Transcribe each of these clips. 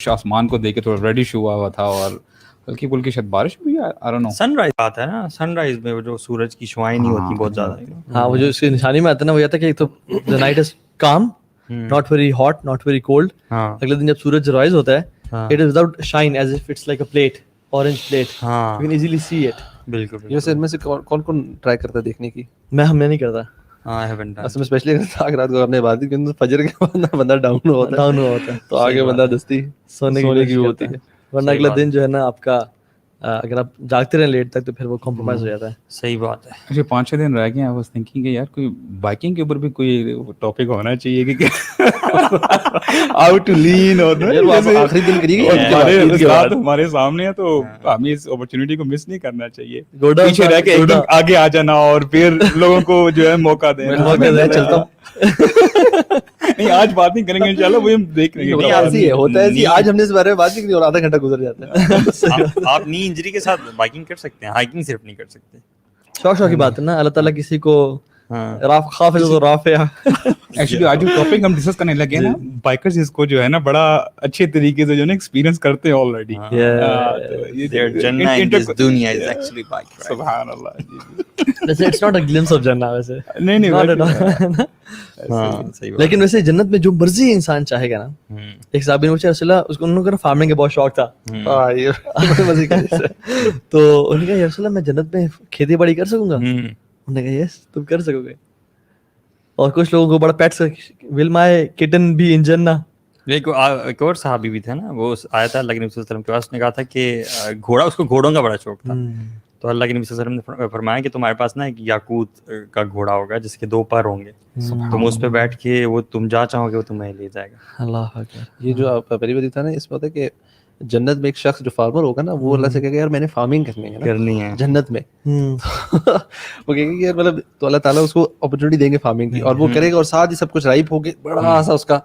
آسمان کو دیکھ کے تھوڑا ریڈش ہوا ہوا تھا اور ہلکی پھلکی شاید بارش ہوئی ہے. I don't know. Sun rise آتا ہے نا, سن رائز میں جو سورج کی شعائیں نہیں ہوتی بہت زیادہ. ہاں وہ جو اس کی نشانی میں آتا ہے نا وہ یہ تھا کہ ایک تو the night is calm, not very hot, not very cold. اگلے دن جب سورج رائز ہوتا ہے it is without shine as if it's like a plate, orange plate. You can easily see it. بالکل. یہ ان میں سے کون کون ٹرائی کرتا ہے دیکھنے کی؟ میں نہیں کرتا. اصل میں اسپیشلی اگر رات کو آپ نے بات کی فجر کے بعد بندہ ڈاؤن ہوتا ہے تو آگے بندہ دستی سونے کی ہوتی ہے, ورنہ اگلا دن جو ہے نا آپ کا اگر آپ جاگتے رہیں لیٹ تک تو پھر وہ کمپرومائز ہو جاتا ہے. صحیح بات ہے. اچھا 5-6 دن رہ گئے ہیں. I was thinking کہ یار کوئی بائکنگ کے اوپر بھی کوئی ٹاپک ہونا چاہیے کہ how to lean اور آخری دن کریے ہمارے سامنے ہے تو ہمیں اس اپرچونیٹی کو مس نہیں کرنا چاہیے. پیچھے رہ کے ایک دم آگے آ جانا اور پھر لوگوں کو جو ہے موقع دینا. چلتا ہوں نہیں آج بات نہیں کریں گے انشاءاللہ, وہ ہم دیکھ لیں گے. ایسی ہوتا ہے آج ہم نے اس بارے میں بات نہیں کی اور آدھا گھنٹہ گزر جاتا ہے. آپ نی انجری کے ساتھ بائکنگ کر سکتے ہیں, ہائکنگ صرف نہیں کر سکتے. شوق کی بات ہے نا. اللہ تعالیٰ کسی کو حافظ و رافع. ایکچولی آج جو ٹاپک ہم ڈسکس کرنے لگے ہیں نا, بائکرز اس کو جو ہے نا بڑا اچھے طریقے سے جو ہے نا ایکسپیرینس کرتے ہیں آلریڈی. سبحان اللہ. It's not a glimpse of Jannah ویسے. نہیں لیکن ویسے جنت میں جو مرضی انسان چاہے گا نا. ایک صحابی نے پوچھا رسول اللہ, اس کو انہوں نے فارمنگ کا بہت شوق تھا تو انہوں نے کہا یا رسول اللہ میں جنت میں کھیتی باڑی کر سکوں گا؟ انہوں نے کہا یس تم کر سکو گے. اور کچھ لوگوں کو بڑا پیٹس ول مائی کٹن بی ان جنہ. ایک اور صحابی بھی تھا نا, وہ آیا تھا اللہ کے نبی صلی اللہ علیہ وسلم کے پاس, نے کہا تھا کہ گھوڑا, اس کو گھوڑوں کا بڑا شوق تھا. تو اللہ کے نبی صلی اللہ علیہ وسلم نے فرمایا کہ تمہارے پاس نا ایک یاقوت کا گھوڑا ہوگا جس کے 2 پر ہوں گے, تم اس پہ بیٹھ کے وہ تم جہاں چاہو گے وہ تمہیں لے جائے گا. اللہ اکبر. یہ جو آپ پہلی بات تھا نا اس میں ہوتا ہے کہ جنت میں ایک شخص جو فارمر ہوگا نا وہ اللہ سے کہے گا یار میں نے فارمنگ کرنی ہے جنت میں. وہ کہے گا کہ مطلب تو اللہ تعالیٰ اس کو اپرچونیٹی دیں گے فارمنگ کی, اور وہ کرے گا اور ساتھ ہی سب کچھ رائپ ہو کے بڑا سا اس کا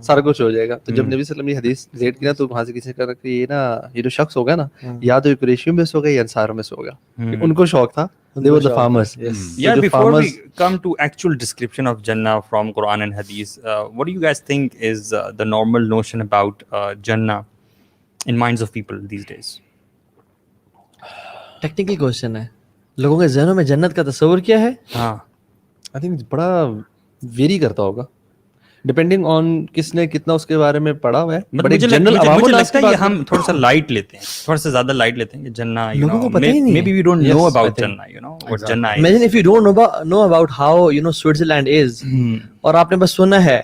سارا کچھ ہو جائے گا. تو جب نبی صلی اللہ علیہ وسلم یہ حدیث ریٹ کی نا تو وہاں سے کسی نے کہا کہ یہ نا یہ جو شخص ہوگا نا یا تو قریشیوں میں سے ہوگا یا انصاروں میں سے ہوگا. ان کو شوق تھا. They were the farmers. Yeah, before we come to actual description of Jannah from Quran and Hadith, what do you guys think is the normal notion about Jannah in minds of people these days? Technical question ہے. لوگوں کے ذہنوں میں جنت کا تصور کیا ہے؟ ہاں I think بڑا ویری کرتا ہوگا ڈپینڈنگ آن کس نے کتنا اس کے بارے میں پڑھا ہوا ہے. مجھے لگتا ہے ہم تھوڑا سا لائٹ لیتے ہیں, تھوڑا سا زیادہ لائٹ لیتے ہیں کہ جنہ لوگوں کو پتہ ہی نہیں ہے. maybe we don't know about Jannah, you know what Jannah is. Imagine if you don't know about how you know Switzerland is, اور آپ نے بس سنا ہے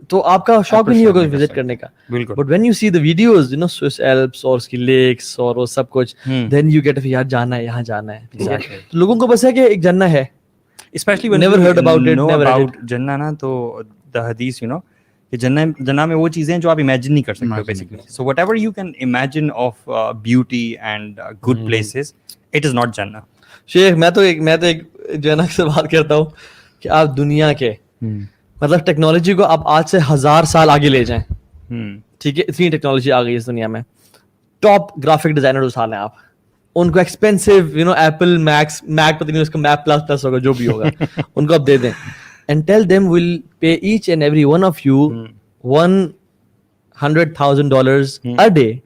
تو آپ کا شوق بھی نہیں ہوگا وزٹ کرنے کا. بالکل. But when you see the videos, you know Swiss Alps اور اس کی لیکس اور وہ سب کچھ, then you get یار جانا ہے, یہاں جانا ہے. لوگوں کو بس ہے کہ ایک جنہ ہے, especially when never heard about it, know never about Jannah نا, تو the hadith you know کہ جنہ میں وہ چیزیں جو آپ امیجن نہیں کر سکتے basically. So whatever you can imagine of beauty and good places, it is not Jannah. شیخ میں تو ایک جنہ سے بات کرتا ہوں کہ آپ دنیا کے مطلب ٹیکنالوجی کو آپ آج سے 1000 سال آگے لے جائیں, ٹھیک ہے, اتنی ٹیکنالوجی آ گئی اس دنیا میں. ٹاپ گرافک ڈیزائنر اٹھا لیں آپ, ان کو expensive you know Apple Mac پتہ نہیں اس کا میک پلس ہوگا جو بھی ہوگا ان کو آپ دے دیں and tell them we'll pay each and every one of you $100,000 a day.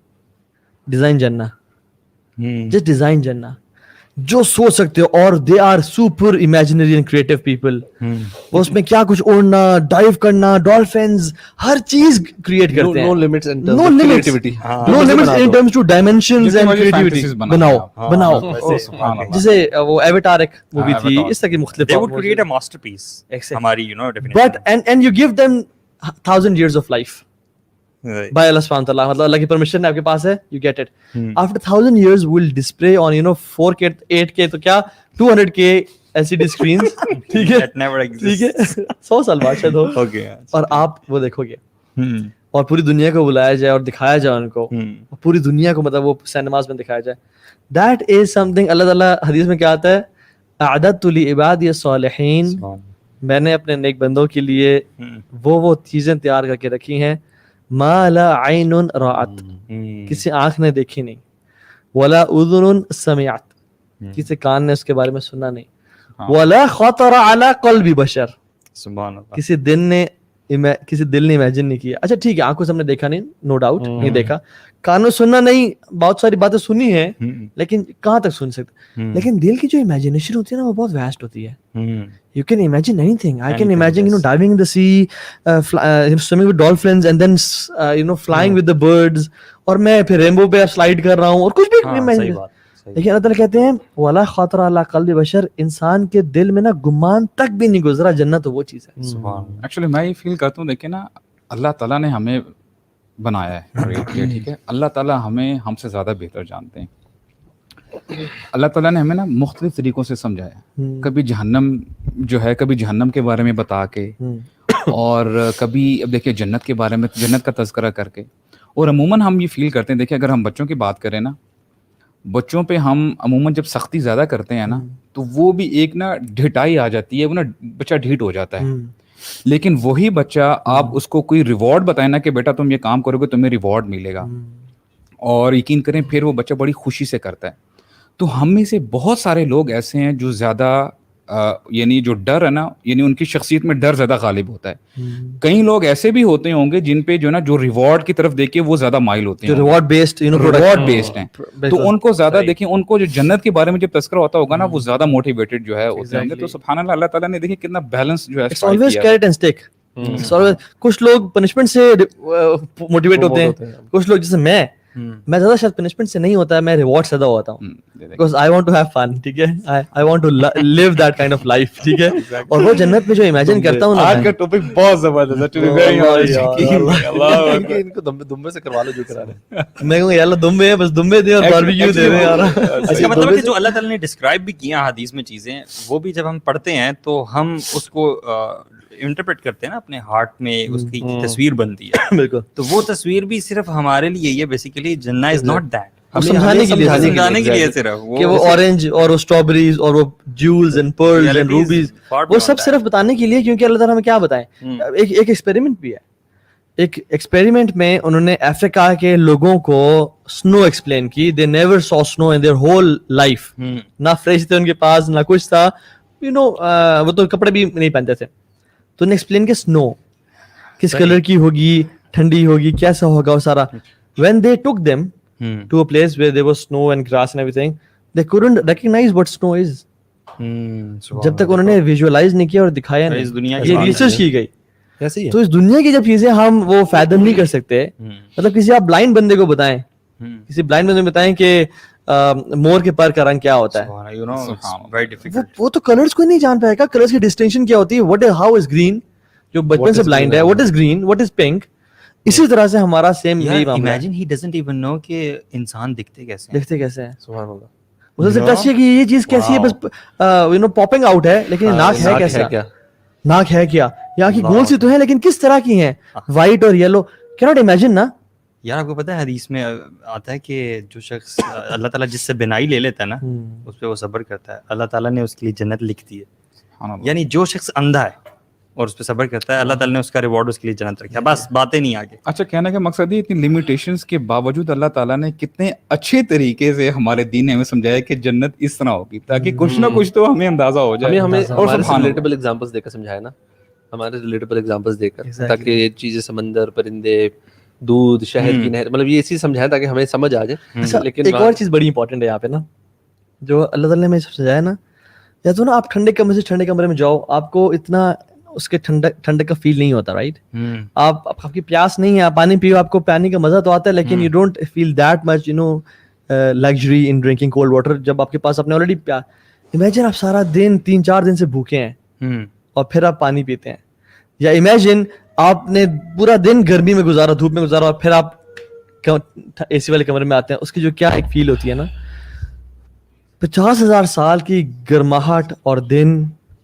Design Jannah. Just design Jannah. جو سوچ سکتے ہو, اور they are super imaginary and creative people. وہ اس میں کیا کچھ اڑنا, ڈائیو کرنا, ڈالفنز, ہر چیز کریٹ کرتے ہیں. No limits in terms of creativity. No limits in terms to dimensions and creativity. بناؤ جیسے وہ ایواتار ایک مووی تھی, اس طرح کی مختلف. They would create a masterpiece. ہماری you know definition. But and you give them 1000 years of life. By Allah subhanahu wa ta'ala, مطلب اللہ کی پرمیشن آپ کے پاس ہے, you get it. After 1000 years we'll display on you know 4K 8K تو کیا 200K LCD screens, ٹھیک ہے, That never exists. ٹھیک ہے, 100 سال بعد شاید ہو, اور آپ وہ دیکھو گے اور پوری دنیا کو بلایا جائے اور دکھایا جائے ان کو, پوری دنیا کو مطلب وہ سینماز میں دکھایا جائے. That is something اللہ تعالیٰ حدیث میں کیا آتا ہے, اعددت لعبادی الصالحین, میں نے اپنے نیک بندوں کے لیے وہ چیزیں تیار کر کے رکھی ہیں, ما لا عین رأت, کسی آنکھ نے دیکھی نہیں, ولا اذن سمعت, کسی کان نے اس کے بارے میں سنا نہیں, ولا خطر علی قلب بشر, سبحان اللہ, کسی دل نے کسی دل نے امیجن نہیں کیا. اچھا ٹھیک ہے, آنکھوں سے ہم نے دیکھا نہیں, نو ڈاؤٹ نہیں دیکھا, کانوں سننا نہیں, بہت ساری باتیں سنی ہیں لیکن کہاں تک سن سکتے, لیکن دل کی جو امیجنیشن ہوتی ہے نا وہ بہت ویسٹ ہوتی ہے. You can imagine anything. I can imagine, diving in the sea, swimming with dolphins and then, flying with the birds. اور میں پھر ریمبو پہ سلائڈ کر رہا ہوں اور کچھ بھی imagine. لیکن اللہ تعالیٰ کہتے ہیں وَلَا خَاطَرَ عَلَىٰ قَلْبِ بَشَرٍ, انسان کے دل میں نا گمان تک بھی نہیں گزرا جنت تو وہ چیز ہے. ایکچولی میں یہ فیل کرتا ہوں, دیکھیں نا, اللہ تعالیٰ نے ہمیں بنایا ہے, ٹھیک ہے, اللہ تعالیٰ ہمیں ہم سے زیادہ بہتر جانتے ہیں. اللہ تعالیٰ نے ہمیں نا مختلف طریقوں سے سمجھایا, کبھی جہنم جو ہے, کبھی جہنم کے بارے میں بتا کے, اور کبھی اب دیکھیے جنت کے بارے میں, جنت کا تذکرہ کر کے. اور عموماً ہم یہ فیل کرتے ہیں, دیکھیں اگر ہم بچوں کی بات کریں نا, بچوں پہ ہم عموماً جب سختی زیادہ کرتے ہیں نا تو وہ بھی ایک نا ڈھٹائی آ جاتی ہے, وہ نا بچہ ڈھیٹ ہو جاتا ہے. لیکن وہی بچہ آپ اس کو کوئی ریوارڈ بتائیں نا کہ بیٹا تم یہ کام کرو گے تمہیں ریوارڈ ملے گا, اور یقین کریں پھر وہ بچہ بڑی خوشی سے کرتا ہے. تو ہم میں سے بہت سارے لوگ ایسے ہیں جو زیادہ یعنی جو ڈر ہے نا, یعنی ان کی شخصیت میں ڈر زیادہ غالب ہوتا ہے. کئی لوگ ایسے بھی ہوتے ہوں گے جن پہ جو نا جو ریوارڈ کی طرف دیکھ کے وہ زیادہ مائل ہوتے ہیں, جو ریوارڈ بیسڈ ہیں, تو ان کو زیادہ دیکھیں, ان کو جو جنت کے بارے میں جب تذکرہ ہوتا ہوگا نا وہ زیادہ موٹیویٹڈ جو ہے ہوتے ہیں گے. تو سبحان اللہ, اللہ تعالیٰ نے دیکھیں کتنا بیلنس جو ہے. کچھ لوگ پنشمنٹ سے موٹیویٹ ہوتے ہیں, کچھ لوگ جیسے میں زیادہ شاید پنشمنٹ سے نہیں ہوتا ہے, میں ریوارڈ سے زیادہ ہوتا ہوں, because I want to have fun. ٹھیک ہے, I want to live that kind of life. ٹھیک ہے, اور وہ جنت میں جو امیجن کرتا ہوں. آج کا ٹاپک بہت زبردست ہے, ٹو بی ویری آنیسٹ. ان کو دمبے سے کروا لو جو کرا رہے ہیں. میں کہوں گا یار دمبے ہیں, بس دمبے دے اور باربیکیو دے دیں یار. اس کا مطلب ہے کہ جو اللہ تعالیٰ نے ڈسکرائب بھی کیا حدیث میں چیزیں, وہ بھی جب ہم پڑھتے ہیں تو ہم اس کو انٹرپریٹ کرتے ہیں نا اپنے ہارٹ میں, اس کی تصویر بنتی ہے. بالکل, تو وہ تصویر بھی صرف ہمارے لیے یہ بیسیکلی جنت از ناٹ دیٹ, سمجھانے کے لیے صرف کہ وہ اورنج اور وہ اسٹرابریز اور وہ جیولز اینڈ پرلز اینڈ روبیز, وہ سب صرف بتانے کے لیے, کیونکہ اللہ تعالیٰ ہمیں کیا بتائیں. ایک ایکسپیریمنٹ بھی ہے. ایک ایکسپیریمنٹ میں انہوں نے افریقہ کے لوگوں کو سنو ایکسپلین کی. دے نیور سو سنو ان دیئر ہول لائف. نہ فریج تھے ان کے پاس, نہ کچھ تھا, وہ تو کپڑے بھی نہیں پہنتے تھے. تو انہیں ایکسپلین کیا سنو کس کلر کی ہوگی, ٹھنڈی ہوگی, کیسا ہوگا وہ سارا. when they took them to a place where there was snow and grass and everything, they couldn't recognize what snow is. جب تک انہوں نے ویژوالائز نہیں کیا اور دکھایا نہیں. یہ ریسرچ کی گئی. تو اس دنیا کی جب چیزیں ہم وہ فیدم نہیں کر سکتے, مطلب کسی آپ بلائنڈ بندے کو بتائیں, کسی بلائنڈ بندے کو بتائیں کہ مور کے پر کا رنگ کیا ہوتا ہے, وہ تو کلرز کو نہیں جان پائے گا. کلرز کی ڈسٹنکشن کیا ہوتی ہے, what is how is green, جو بچپن سے بلائنڈ ہے, what is green, what is pink. اسی طرح سے ہمارا سیم یہی معاملہ ہے. imagine he doesn't even know کہ انسان دکھتے کیسے ہیں. سبحان اللہ. اسے سے ٹچ کیا کہ یہ چیز کیسی ہے, بس پاپنگ آؤٹ ہے, لیکن ناک ہے کیسا, ناک ہے کیا, یہاں کی گول سی تو ہے لیکن کس طرح کی ہیں, وائٹ اور یلو. کینٹ امیجن نا یار. آپ کو پتہ ہے حدیث میں آتا ہے کہ جو شخص اللہ تعالیٰ جس سے بینائی لے لیتا ہے نا, اس پہ وہ صبر کرتا ہے, اللہ تعالیٰ نے اس کے لیے جنت لکھ دی ہے. یعنی جو شخص اندھا ہے اور اس پہ صبر کرتا ہے, اللہ تعالیٰ نے اس کا ریوارڈ اس کے لیے جنت رکھا. بس باتیں نہیں آگے. اچھا, کہنے کا مقصد یہ اتنی لمیٹیشنز کے باوجود اللہ تعالیٰ نے کتنے اچھے طریقے سے ہمارے دین نے ہمیں سمجھایا کہ جنت اس طرح ہوگی, تاکہ کچھ نہ کچھ تو ہمیں اندازہ ہو جائے. ہمیں ریلیٹیبل ایگزامپلس دے کر سمجھایا نا, ہمارے ریلیٹیبل ایگزامپلس دے کر, تاکہ یہ چیزیں سمندر, پرندے, دودھ, شہد کی نہر, مطلب یہ چیز سمجھایا تاکہ ہمیں سمجھ آ جائے. لیکن ایک اور چیز بڑی امپورٹنٹ ہے یہاں پہ نا, جو اللہ تعالیٰ نے ہمیں سمجھایا نا, یا تو نا آپ ٹھنڈے کمرے سے ٹھنڈے کمرے میں جاؤ, آپ کو اتنا اس کے ٹھنڈک کا فیل نہیں ہوتا, رائٹ. آپ کی پیاس نہیں ہے, آپ پانی پیو, آپ کو پانی کا مزہ تو آتا ہے, لیکن you don't feel that much luxury in drinking cold water, جب آپ کے پاس اپنے آلریڈی پیاس. امیجن آپ سارا دن 3-4 دن سے بھوکے ہیں اور پھر آپ پانی پیتے ہیں. یا امیجن آپ نے پورا دن گرمی میں گزارا, دھوپ میں گزارا, اور پھر آپ اے سی والے کمرے میں آتے ہیں. اس کی جو کیا ایک فیل ہوتی ہے نا, 50,000 سال کی گرماہٹ اور دن,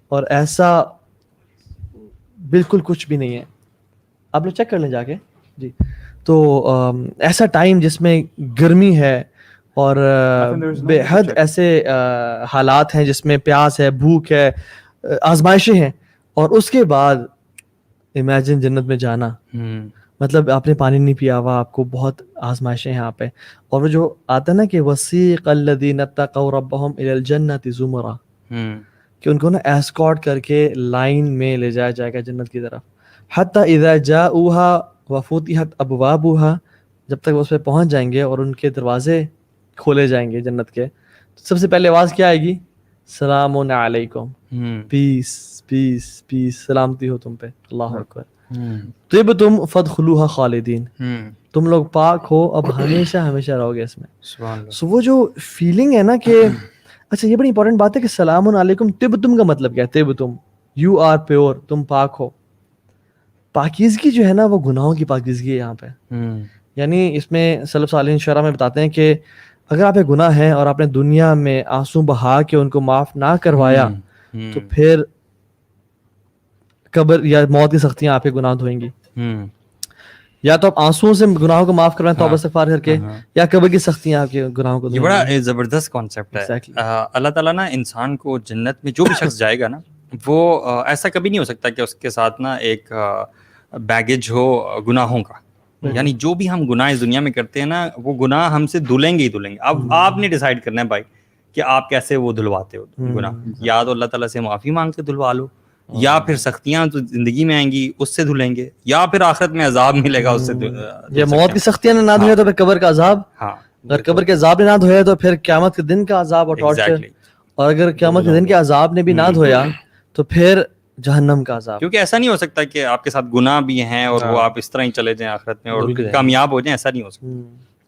اور ایسا بالکل کچھ بھی نہیں ہے. آپ لوگ چیک کر لیں جا کے جی. تو ایسا ٹائم جس میں گرمی ہے اور بے حد ایسے حالات ہیں جس میں پیاس ہے, بھوک ہے, آزمائشیں ہیں, اور اس کے بعد امیجن جنت میں جانا, مطلب آپ نے پانی نہیں پیا ہوا, آپ کو بہت آزمائشیں ہیں یہاں پہ. اور وہ جو آتا ہے نا کہ وسیق الذین اتقوا ربهم الی الجنۃ زمرا, کہ ان کو نا ایسکارٹ کر کے لائن میں لے جایا جائے گا جنت کی طرف, حتی اذا جاؤها وفتحت ابوابها، جب تک وہ اس پہ پہنچ جائیں گے اور ان کے دروازے کھولے جائیں گے جنت کے، تو سب سے پہلے آواز کیا آئے گی؟ سلام علیکم، پیس پیس پیس، سلامتی ہو تم پہ، اللہ اکبر، طبتم فادخلوها خالدین، تم لوگ پاک ہو اب ہمیشہ ہمیشہ رہو گے اس میں۔ سو وہ جو فیلنگ ہے نا کہ اچھا یہ بڑی امپورٹنٹ بات ہے کہ سلام علیکم، طبتم کا مطلب کیا ہے؟ طبتم، یو آر پیور، تم پاک ہو۔ پاکیزگی جو ہے نا وہ گناہوں کی پاکیزگی ہے یہاں پہ، یعنی اس میں سلف صالحین شرح میں بتاتے ہیں کہ اگر آپ ایک گناہ ہیں اور آپ نے دنیا میں آنسو بہا کے ان کو معاف نہ کروایا تو پھر قبر یا موت کی سختیاں آپ کے گناہ دھوئیں گی۔ یا تو آپ آنسوؤں سے گناہوں کو معاف کروائیں توبہ استغفار کر کے، یا قبر کی سختیاں آپ کے گناہوں کو یہ بڑا زبردست کانسیپٹ ہے۔ اللہ تعالیٰ نا انسان کو جنت میں جو بھی شخص جائے گا نا، وہ ایسا کبھی نہیں ہو سکتا کہ اس کے ساتھ نا ایک بیگیج ہو گناہوں کا، یعنی جو بھی ہم گناہ اس دنیا میں کرتے ہیں نا وہ گناہ ہم سے دھلیں گے ہی دھلیں گے۔ اب آپ نے ڈیسائیڈ کرنا ہے بھائی کہ آپ کیسے وہ دھلواتے ہو گناہ، یا تو اللہ تعالیٰ سے معافی مانگ کے دھلوا لو، یا پھر سختیاں تو زندگی میں آئیں گی اس سے دھلیں گے، یا پھر آخرت میں عذاب ملے گا اس سے، یا موت کی سختیاں نے نہ دھویا تو پھر قبر کا عذاب، اگر قبر کے عذاب نے نہ دھویا تو پھر قیامت کے دن کا عذاب اور ٹارچر، اور اگر قیامت کے دن کے عذاب نے بھی نہ دھویا تو پھر جہنم کا عذاب۔ کیونکہ ایسا نہیں ہو سکتا کہ آپ کے ساتھ گناہ بھی ہیں اور وہ آپ اس طرح ہی چلے جائیں آخرت میں اور کامیاب ہو جائیں، ایسا نہیں ہو سکتا۔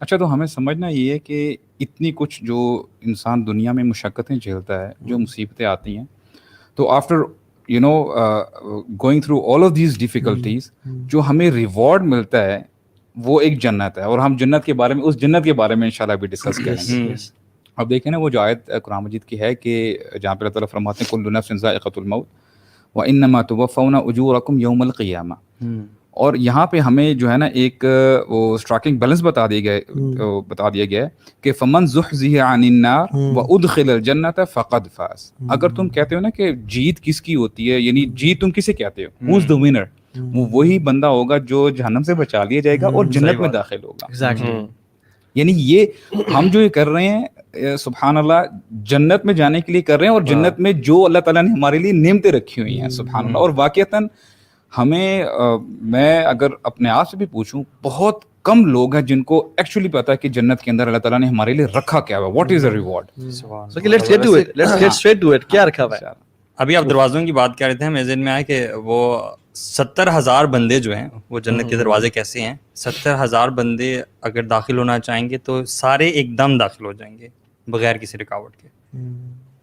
اچھا تو ہمیں سمجھنا یہ ہے کہ اتنی کچھ جو انسان دنیا میں مشقتیں جھیلتا ہے، جو مصیبتیں آتی ہیں، تو after going through all of these difficulties جو ہمیں ریوارڈ ملتا ہے وہ ایک جنت ہے، اور ہم جنت کے بارے میں، اس جنت کے بارے میں انشاءاللہ بھی ڈسکس کریں گے۔ اب دیکھیں نا وہ جو آیت قرآن مجید کی ہے کہ جہاں پہ اللہ تعالیٰ فرماتے ہیں کل نفس ذائقۃ الموت وانما توفون اجورکم یوم القیامہ، اور یہاں پہ ہمیں جو ہے نا ایک وہ اسٹرائکنگ بیلنس بتا دیا گیا ہے کہ فمن زحزح عن النار وادخل الجنۃ فقد فاز۔ اگر تم کہتے ہو نا کہ جیت کس کی ہوتی ہے، یعنی جیت تم کسے کہتے ہو، ہو از دی ونر، وہ وہی بندہ ہوگا جو جہنم سے بچا لیا جائے گا اور جنت میں داخل ہوگا۔ یعنی یہ ہم جو یہ کر رہے ہیں سبحان اللہ جنت میں جانے کے لیے کر رہے ہیں، اور جنت میں جو اللہ تعالیٰ نے ہمارے لیے نعمتیں رکھی ہوئی ہیں سبحان اللہ۔ اور واقعتاً ہمیں میں اگر اپنے آپ سے بھی پوچھوں، بہت کم لوگ ہیں جن کو ایکچولی پتا ہے کہ جنت کے اندر اللہ تعالیٰ نے ہمارے لیے رکھا کیا ہوا، what is a reward. Let's get to it, let's get straight to it, کیا رکھا ہوا ہے؟ ابھی آپ دروازوں کی بات کر رہے تھے، میرے ذہن میں آیا کہ وہ 70,000 بندے جو ہیں وہ جنت کے دروازے کیسے ہیں، 70,000 بندے اگر داخل ہونا چاہیں گے تو سارے ایک دم داخل ہو جائیں گے بغیر کسی رکاوٹ کے،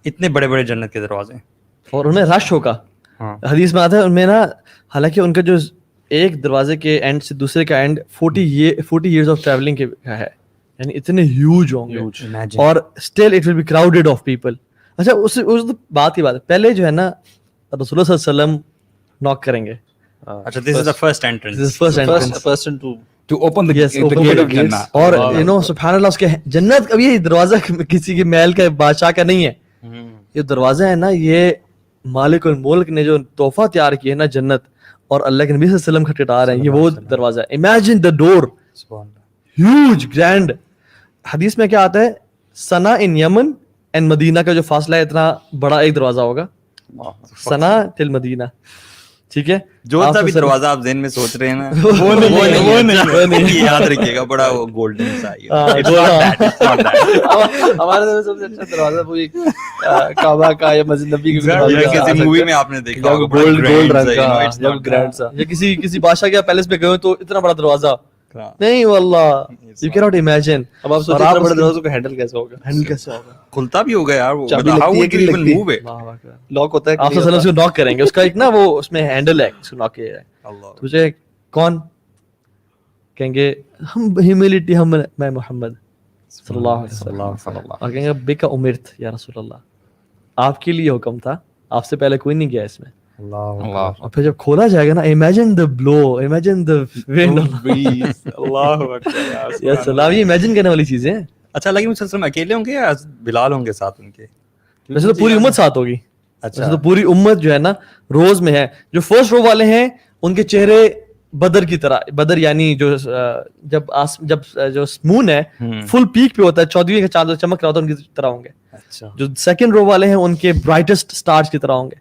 اتنے بڑے بڑے جنت کے دروازے، اور ان میں رش ہوگا۔ حدیث میں آتا ہے ان میں نا، حالانکہ ان کا جو ایک دروازے کے اینڈ سے دوسرے کا اینڈ 40 years آف ٹریولنگ کا ہے، یعنی اتنے ہیوج ہوں گے، اور still it will be crowded of people. اچھا اس بات کی بات ہے، پہلے جو ہے نا رسول اللہ صلی اللہ علیہ وسلم ناک کریں گے۔ اچھا this is the first entrance, this is first entrance, person to open the gate of Jannah. اور you know سبحان اللہ اس کے جنت، اب یہ دروازہ کسی کے محل کا بادشاہ کا نہیں ہے، یہ دروازہ ہے نا یہ مالک الملک نے جو تحفہ تیار کیا ہے نا جنت، اور اللہ کے نبی صلی اللہ علیہ وسلم کھٹکھٹا رہے ہیں، یہ وہ دروازہ ہے۔ Imagine the door, huge grand۔ حدیث میں کیا آتا ہے، سنا ان یمن اینڈ مدینہ کا جو فاصلہ ہے اتنا بڑا ایک دروازہ ہوگا، سنا ٹل مدینہ، ٹھیک ہے؟ جو سا بھی دروازہ آپ ذہن میں سوچ رہے ہیں نا وہ نہیں، یاد رکھیے گا، بڑا وہ گولڈن سا ہمارے سب سے اچھا دروازہ وہی کعبہ کا یا مسجد نبی کا، کسی مووی میں آپ نے دیکھا گولڈ رنگ کا گرینڈ سا، یا کسی بادشاہ کے پیلس پہ گئے تو اتنا بڑا دروازہ نہیں، واللہ you cannot imagine۔ اب آپ سوچیں اتنا بڑے دروازے کو ہینڈل کیسے ہوگا، کھلتا بھی ہوگا یار، وہ لاک ہوتا ہے، آپ صلی اللہ علیہ وسلم ناک کریں گے، اس کا ایک نا وہ اس میں ہینڈل ہے، اس کو ناک کیا ہے، تجھے کون کہیں گے، ہم ہیوملٹی، ہم میں محمد صلی اللہ علیہ وسلم، اور کہیں گے بک امرت یا رسول اللہ، آپ کے لیے حکم تھا، آپ سے پہلے کوئی نہیں گیا اس میں۔ اور پھر جب کھولا جائے گا نا، imagine the blow, imagine the wind, اللہ اکبر یا سلام، یہ امیجن کرنے والی چیزیں ہیں۔ اچھا اللہ کے نبی صلی اللہ علیہ وسلم اکیلے ہوں گے یا بلال ہوں گے ساتھ ان کے؟ ویسے تو پوری امت ساتھ ہوگی، اچھا تو پوری امت جو ہے نا روز میں ہے۔ جو فرسٹ رو والے ہیں ان کے چہرے بدر کی طرح، بدر یعنی جو جب جو مون ہے فل پیک پہ ہوتا ہے، 14ویں کا چاند چمک رہا ہوتا ہے، ان کی طرح ہوں گے۔ اچھا جو سیکنڈ رو والے ہیں ان کے برائٹسٹ سٹارز کی طرح ہوں گے۔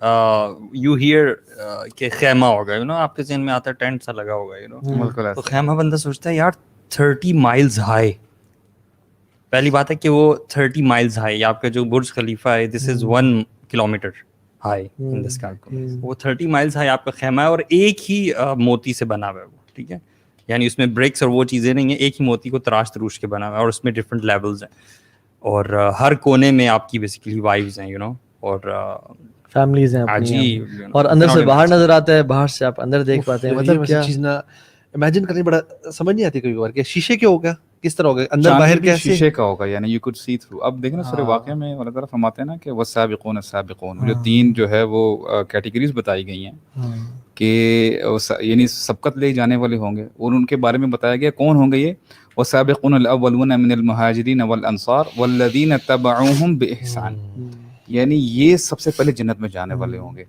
you hear کہ خیمہ ہوگا, you know, آپ کے ذہن میں آتا ہے ٹینٹ سا لگا ہوگا, you know, بالکل تو خیمہ بندہ سوچتا ہے یار 30 miles high, پہلی بات ہے کہ وہ 30 miles high, آپ کا جو برج خلیفہ ہے this is 1 kilometer high in the sky, وہ 30 miles high آپ کا خیمہ ہے, اور ایک ہی موتی سے بنا ہوا ہے وہ, ٹھیک ہے, یعنی اس میں بریکس اور وہ چیزیں نہیں ہیں, ایک ہی موتی کو تراش تروش کے بنا ہوا ہے, اور اس میں ڈفرینٹ لیولز ہیں, اور ہر کونے میں آپ کی بیسیکلی وائفز ہیں, یو نو, اور فیملیز ہیں جی, اور اندر سے باہر نظر آتا ہے, باہر سے آپ اندر دیکھ پاتے ہیں. مطلب کیا چیز نا امیجن کرنے بڑا سمجھ نہیں آتی کبھی کبھار کہ شیشے کیا ہوگا, کس طرح ہوگا, اندر باہر کیسے شیشے کا ہوگا, یعنی یو کوڈ سی تھرو. اب دیکھیں نا سورہ واقعہ میں اللہ تعالیٰ فرماتے ہیں نا کہ والسابقون السابقون, جو 3 جو ہے وہ کیٹیگریز بتائی گئی ہیں کہ یعنی سبقت لے جانے والے ہوں گے, اور ان کے بارے میں بتایا گیا کون ہوں گے یہ, والسابقون الاولون من المہاجرین والانصار والذین تبعوہم باحسان, یعنی یہ سب سے پہلے جنت میں جانے والے ہوں گے,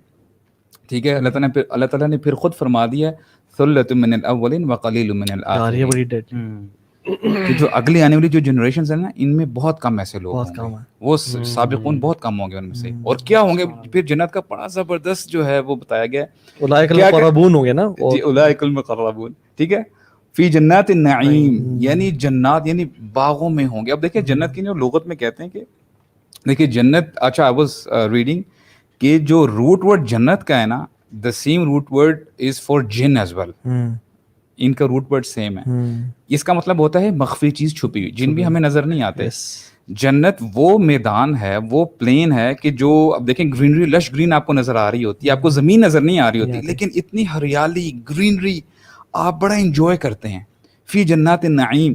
ٹھیک ہے. اللہ تعالیٰ نے پھر خود فرما دیا ثلۃ من الاولین وقلیل من الاخرین, کہ جو اگلی آنے والی جو جنریشنز ہیں نا, ان میں بہت کم ایسے لوگ ہوں گے, وہ سابقون بہت کم ہوں گے ان میں سے. اور کیا ہوں گے پھر جنت کا بڑا زبردست جو ہے وہ بتایا گیا, اولئک المقربون ہوں گے نا, جی اولئک المقربون, ٹھیک ہے, فی جنات النعیم, یعنی جنات یعنی باغوں میں ہوں گے. اب دیکھیں جنت کی جو لغت میں کہتے ہیں کہ دیکھیے جنت, اچھا آئی واز ریڈنگ کہ جو روٹ ورڈ جنت کا ہے نا, the same root word is for جن ایز ویل, ان کا روٹ ورڈ سیم ہے. اس کا مطلب ہوتا ہے مخفی چیز چھپی ہوئی, جن بھی ہمیں نظر نہیں آتے. جنت وہ میدان ہے, وہ پلین ہے کہ جو اب دیکھیں گرینری, لش گرین آپ کو نظر آ رہی ہوتی ہے, آپ کو زمین نظر نہیں آ رہی ہوتی, لیکن اتنی ہریالی گرینری آپ بڑا انجوائے کرتے ہیں. فی جنات النعیم,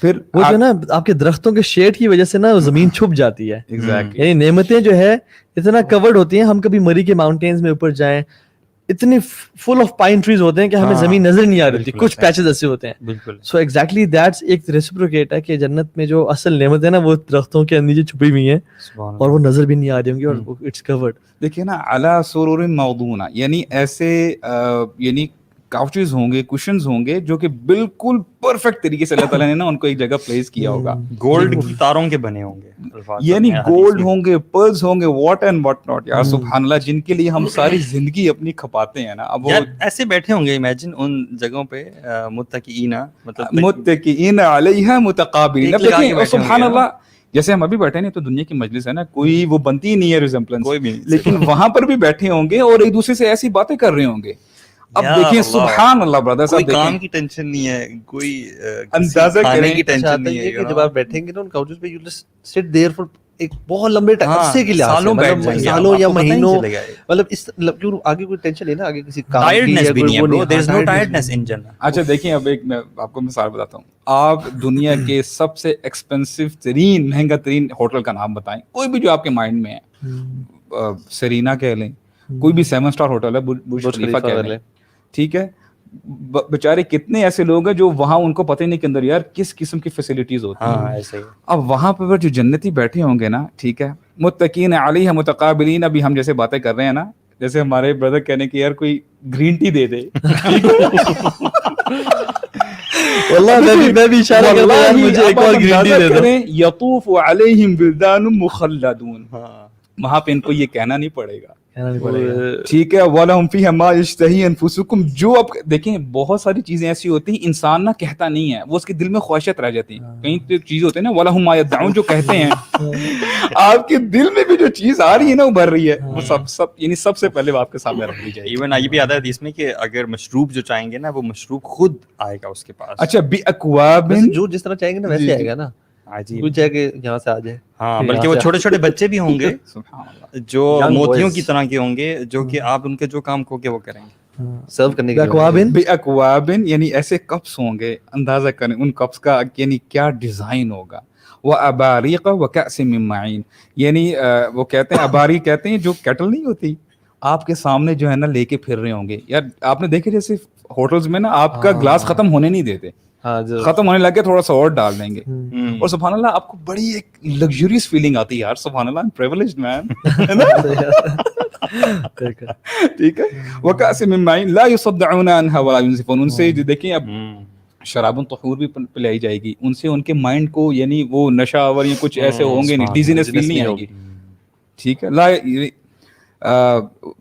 پھر وہ جو نا آپ کے درختوں کے شیڈ کی وجہ سے نا زمین چھپ جاتی ہے, یعنی نعمتیں جو ہے اتنا کورڈ ہوتی ہیں. ہم کبھی مری کے ماؤنٹینز میں اوپر جائیں, اتنے فل آف پائن ٹریز ہوتے ہیں کہ ہمیں زمین نظر نہیں آ رہی ہوتی, کچھ پیچز ایسے ہوتے ہیں. بالکل. سو ایگزیکٹلی دیٹس ایک ریسپروکیٹ ہے کہ جنت میں جو اصل نعمت ہے نا وہ درختوں کے نیچے چھپی ہوئی ہیں, اور وہ نظر بھی نہیں آ رہی ہوں گی, اور اٹس کورڈ. دیکھیے نا علی سرور موضونہ, یعنی ایسے یعنی کاؤچز ہوں گے, کشنز ہوں گے جو کہ بالکل پرفیکٹ طریقے سے اللہ تعالیٰ نے نا ان کو ایک جگہ پلیس کیا ہوگا. گولڈ کی تاروں کے بنے ہوں گے, یعنی گولڈ ہوں گے, پرلز ہوں گے, واٹ اینڈ واٹ ناٹ, یار سبحان اللہ, جن کے لیے ہم ساری زندگی اپنی کھپاتے ہیں نا. اب وہ ایسے بیٹھے ہوں گے, امیجن ان جگہوں پہ متکئین, مطلب متکئین علیہا متقابلین. اب دیکھیں سبحان اللہ, جیسے ہم ابھی بیٹھے ہیں تو دنیا کی مجلس ہے نا, کوئی وہ بنتی ہی نہیں ہے ریزمپلنس, کوئی بھی, لیکن وہاں پر بھی بیٹھے ہوں گے اور ایک دوسرے سے ایسی باتیں کر رہے ہوں گے. اب دیکھیں سبحان اللہ برادر صاحب, کوئی کام کی ٹینشن نہیں ہے, کوئی اندازہ کرنے کی ٹینشن نہیں ہے کہ جب آپ بیٹھیں گے نا ان کاؤچز پہ, یو جسٹ سٹ دیئر فار ایک بہت لمبے عرصے کے لیے, سالوں بیٹھ جائیں گے, سالوں یا مہینوں, مطلب اس کیوں آگے کوئی ٹینشن نہیں نا, آگے کسی کام ٹائرڈنس بھی نہیں ہے bro, there is no tiredness in Jannah. اچھا دیکھیں, اب ایک میں آپ کو مثال بتاتا ہوں. آپ دنیا کے سب سے ایکسپینسو ترین, مہنگا ترین ہوٹل کا نام بتائیں, کوئی بھی جو آپ کے مائنڈ میں ہے. سرینا کہہ لیں, کوئی بھی 7 اسٹار ہوٹل ہے, برج خلیفہ کہہ لیں, ٹھیک ہے. بیچارے کتنے ایسے لوگ ہیں جو وہاں ان کو پتہ ہی نہیں کہ اندر یار کس قسم کی فیسلٹیز ہوتی ہیں. اب وہاں پہ جو جنتی بیٹھے ہوں گے نا, ٹھیک ہے, متکئین علیہا متقابلین. ابھی ہم جیسے باتیں کر رہے ہیں نا, جیسے ہمارے بردر کہنے کہ یار کوئی گرین ٹی دے دے, واللہ میں بھی اشارہ کر رہا ہوں, مجھے ایک اور گرین ٹی دے دو. یطوف علیہم ولدان مخلدون, وہاں پہ ان کو یہ کہنا نہیں پڑے گا, ٹھیک ہے. وَلَهُمْ فِيهَا مَا يَشْتَهِي أَنفُسُكُمْ, جو اب دیکھیں بہت ساری چیزیں ایسی ہوتی ہیں انسان نہ کہتا نہیں ہے, وہ اس کے دل میں خواہشات رہ جاتی ہیں. کئی چیزیں ہوتی ہیں نا وَلَهُمْ مَا يَدَّعُونَ, جو کہتے ہیں, آپ کے دل میں بھی جو چیز آ رہی ہے نا ابھر رہی ہے, وہ سب یعنی سب سے پہلے آپ کے سامنے رکھ دی جائے گی. ایون یہ بھی آتا ہے حدیث میں کہ اگر مشروب جو چاہیں گے نا, وہ مشروب خود آئے گا اس کے پاس. اچھا بِأَكْوَابٍ, جو جس طرح چاہیں گے نا ویسے آئے گا نا, کچھ ہے کہ یہاں سے آ جائے. ہاں, بلکہ وہ چھوٹے چھوٹے بچے بھی ہوں گے جو موتیوں کی طرح کے ہوں گے, جو کہ آپ ان کے جو کام کو وہ کریں گے سرو کرنے کے بِأَكْوَابٍ, یعنی ایسے کپس ہوں گے, اندازہ کریں ان کپس کا یعنی کیا ڈیزائن ہوگا. وَأَبَارِيقَ وَكَأْسٍ مِّن مَّعِينٍ, یعنی وہ کہتے ہیں اباری, کہتے ہیں جو کیٹل نہیں ہوتی آپ کے سامنے جو ہے نا لے کے پھر رہے ہوں گے. یار آپ نے دیکھے جیسے ہوٹلز میں نا آپ کا گلاس ختم ہونے نہیں دیتے, ختم ہونے لگے تھوڑا سا اور ڈال دیں گے, اور سبحان اللہ آپ کو بڑی ایک لگژریس فیلنگ آتی ہے. یار سبحان اللہ, پریویلیجڈ مین, ٹھیک ہے. وَكَأْسٍ مِّن مَّعِينٍ لَا يُصَدَّعُونَ عَنْهَا وَلَا يُنزِفُونَ, ان سے دیکھیں اب شراب طہور بھی پلائی جائے گی, ان سے ان کے مائنڈ کو یعنی وہ نشہ آور یا کچھ ایسے ہوں گے نہیں, ڈیزینس فیل نہیں آئے گی, ٹھیک ہے.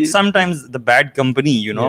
It's sometimes the bad company, you know,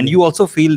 and you also feel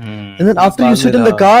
and then after you sit in the car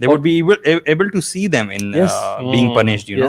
They would be able to see them in being punished, you know.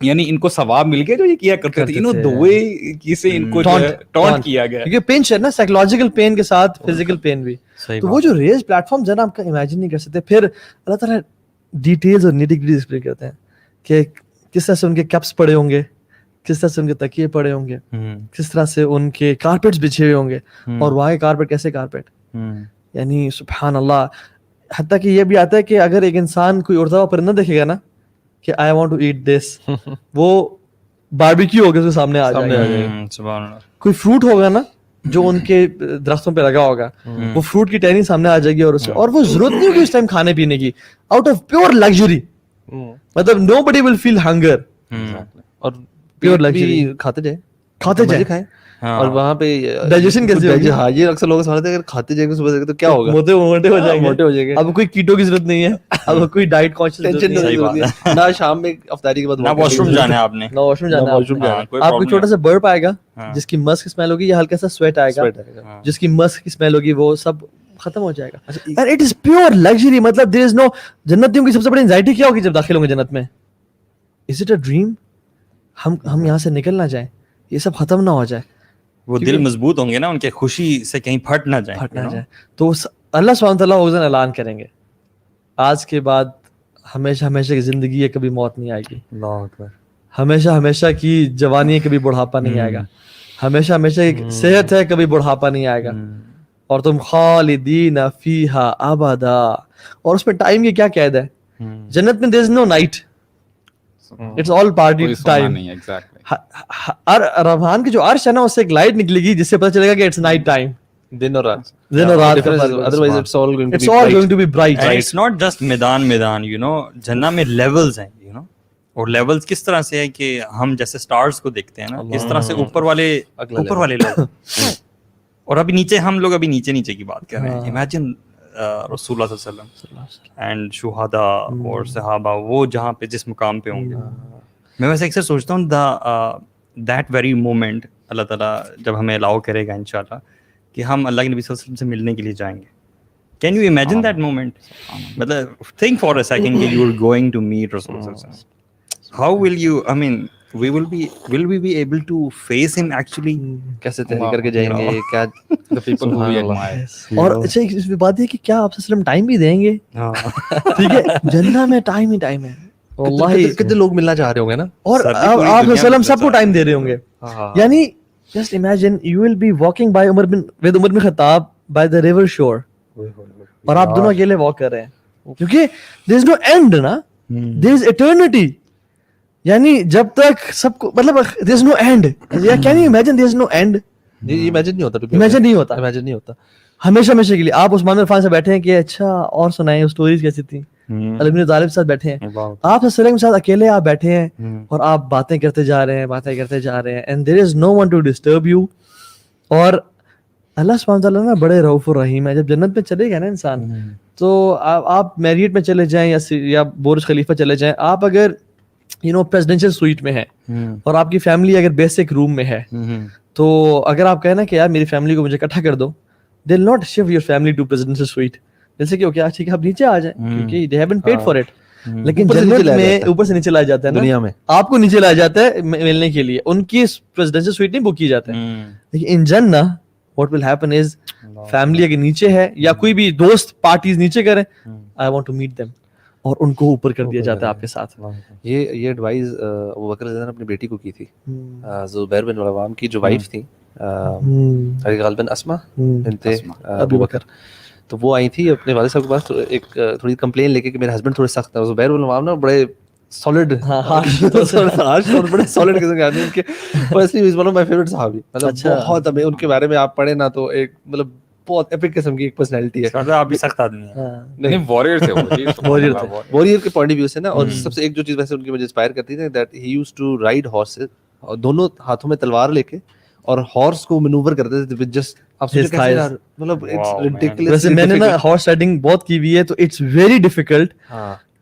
یعنی ان کو ثواب مل گیا جو یہ کیا کرتے تھے, انہوں دو سے ان کو ٹونٹ کیا گیا, کیونکہ پنچ ہے نا, سائیکولوجیکل پین کے ساتھ فزیکل پین بھی. تو وہ جو ریز پلیٹ فارم ہے نا, آپ کا امیجن نہیں کر سکتے. پھر اللہ تعالیٰ ڈیٹیلز اور نیٹی گریٹی ایکسپلین کرتے ہیں کہ کس طرح سے ان کے کپس پڑے ہوں گے, کس طرح سے ان کے تکیے پڑے ہوں گے, کس طرح سے ان کے کارپیٹس بچھے ہوئے ہوں گے, اور وہاں کے کارپیٹ کیسے کارپیٹ, یعنی سبحان اللہ. حتیٰ کہ یہ بھی آتا ہے کہ اگر ایک انسان کوئی اڑتا ہوا پرندہ دیکھے گا نا کہ I want to eat this, وہ باربیکیو ہوگا اس کے سامنے آ جائے گا. کوئی فروٹ ہوگا نا جو ان کے درختوں پہ لگا ہوگا, وہ فروٹ کی ٹہنی سامنے آ جائے گی, اور وہ ضرورت نہیں ہوگی اس ٹائم کھانے پینے کی, آؤٹ آف پیور لگژری, مطلب نو بڈی ول فیل ہنگر, اور پیور لگژری کھاتے جائیں. اور وہاں پہ ڈائجیشن کیسے ہوگی؟ ہاں, یہ اکثر لوگ سمجھتے ہیں اگر کھاتے جائیں گے صبح سے تو کیا ہوگا, موٹے ہو جائیں گے. اب کوئی کیٹو کی ضرورت نہیں ہے, اب کوئی ڈائٹ کانشیس نہیں ہے, نہ شام میں افطاری کے بعد نہ واش روم جانا ہے آپ نے, نہ واش روم جانا ہے. آپ کو چھوٹا سا برپ آئے گا جس کی مسک اسمیل ہوگی, یا ہلکا سا سویٹ آئے گا جس کی مسک کی اسمیل ہوگی, وہ سب ختم ہو جائے گا. And it is pure luxury. مطلب دیر از نو, جنتیوں کی سب سے بڑی انزائٹی کیا ہوگی جب داخل ہوں گے جنت میں؟ Is it a dream? ہم یہاں سے نکل نہ جائیں, یہ سب ختم نہ ہو جائے. وہ دل مضبوط ہوں گے نا ان کے, خوشی سے کہیں پھٹ نہ جائیں. تو اللہ سبحانہ وتعالیٰ اس دن اعلان کریں گے, آج کے بعد ہمیشہ ہمیشہ کی زندگی ہے, کبھی موت نہیں آئے گی. اللہ اکبر. ہمیشہ ہمیشہ کی جوانی ہے, کبھی بڑھاپا نہیں آئے گا. ہمیشہ ہمیشہ کی صحت ہے, کبھی بڑھاپا نہیں آئے گا. اور تم خالدین فیہا ابدا. اور اس میں ٹائم کی کیا قید ہے؟ جنت میں there is no night, it's all party time. Rahman کی جو عرش ہے نا, اس سے ایک لائٹ نکلے گی جس سے پتہ چلے گا کہ اٹس نائٹ ٹائم, دن اور رات. otherwise it's all going to be bright. And it's not just میدان, you know, جنت میں لیولز ہیں, you know, اور لیولز کس طرح سے ہے کہ ہم جیسے سٹارز کو دیکھتے ہیں نا, اس طرح سے اوپر والے لوگ, اور ابھی نیچے ہم لوگ ابھی نیچے کی بات کر رہے ہیں. امیجن رسول اللہ صلی اللہ علیہ وسلم اینڈ شہداء اور صحابہ, وہ جہاں پہ جس مقام پہ ہوں گے. میں ویسے اکثر سوچتا ہوں دیٹ ویری مومنٹ اللہ تعالیٰ جب ہمیں الاؤ کرے گا انشاءاللہ کہ ہم اللہ کے نبی صلی اللہ علیہ وسلم سے ملنے کے لیے جائیں گے. Can you imagine that moment? مطلب تھنک فار اے سیکنڈ کہ you are going to meet رسول اللہ صلی اللہ علیہ وسلم. How will you, I mean will we be able to face him actually? کیسے تحریک کر کے جائیں گے, کیا the people who we admire. اور اچھا اس بات یہ کہ کیا آپ صلی اللہ علیہ وسلم ٹائم بھی دیں گے؟ ٹھیک ہے, جنت میں ٹائم ہی ٹائم ہے. واللہ کتنے لوگ ملنا چاہ رہے ہوں گے نا, اور آپ وسلم سب کو ٹائم دے رہے ہوں گے. یعنی just imagine you will be walking by عمر بن خطاب by the river shore, اور آپ دونوں اکیلے واک کر رہے ہیں, کیونکہ there is no end نا, there is eternity. یعنی جب تک سب کو, مطلب there is no end. Can you imagine there is no end? یہ امیجن نہیں ہوتا. ہمیشہ کے لیے آپ عثمان بن عفان سے بیٹھے ہیں کہ اچھا اور سنائیں اسٹوریز کیسی تھیں, علی بن طالب کے ساتھ بیٹھے ہیں, آپ وسلم کے ساتھ اکیلے آپ بیٹھے ہیں, اور آپ باتیں کرتے جا رہے ہیں, and there is no one to disturb you. اور اللہ سبحانہ وتعالیٰ نا بڑے رؤوف الرحیم ہے. جب جنت میں چلے گا نا انسان, تو آپ میریٹ میں چلے جائیں یا برج خلیفہ چلے جائیں, آپ اگر پریزیڈینشیل سویٹ میں ہے اور آپ کی فیملی اگر بیسک روم میں ہے, تو اگر آپ کہیں نا کہ یار میری فیملی کو مجھے اکٹھا کر دو, they will not shift your family to presidential suite. جیسے کہ اوکے ٹھیک ہے آپ نیچے آ جائیں, کیونکہ they haven't paid for it. لیکن جنت میں اوپر سے نیچے لایا جاتا ہے نا, دنیا میں آپ کو نیچے لایا جاتا ہے ملنے کے لیے, ان کی پریزیڈینشیل سویٹ نہیں بک کی جاتا ہے. لیکن ان جنہ what will happen is family اگر نیچے ہے یا کوئی بھی دوست پارٹیز نیچے کریں, I want to meet them, اور ان کو اوپر کر دیا جاتا ہے آپ کے ساتھ. یہ ایڈوائز ابو بکر رضی اللہ عنہ نے اپنی بیٹی کو کی تھی. زبیر بن العوام کی جو وائف تھی غالباً اسما بنت ابو بکر, تو وہ آئی تھی اپنے والد صاحب کے پاس ایک تھوڑی کمپلین لے کے کہ میرے ہسبینڈ تھوڑے سخت ہیں. زبیر بن العوام نا بڑے سالڈ بڑے سالڈ قسم کے آدمی, ان کے firstly is one of my favourite صحابی. مطلب بہت, ہمیں ان کے بارے میں آپ پڑھیں نا تو ایک مطلب بہت ایپک قسم کی ایک پرسنالٹی ہے. آپ بھی سخت آدمی ہیں. نہیں, واریر تھے, واریر کے پوائنٹ آف ویو سے نا. اور سب سے ایک جو چیز ویسے ان کی مجھے انسپائر کرتی تھی, that he used to ride horses, اور دونوں ہاتھوں میں تلوار لے کے, اور ہارس کو مینوور کرتے تھے ود جسٹ, مطلب اٹس ریڈیکولس. ویسے میں نے نا ہارس رائڈنگ بہت کی ہوئی ہے, تو it's very difficult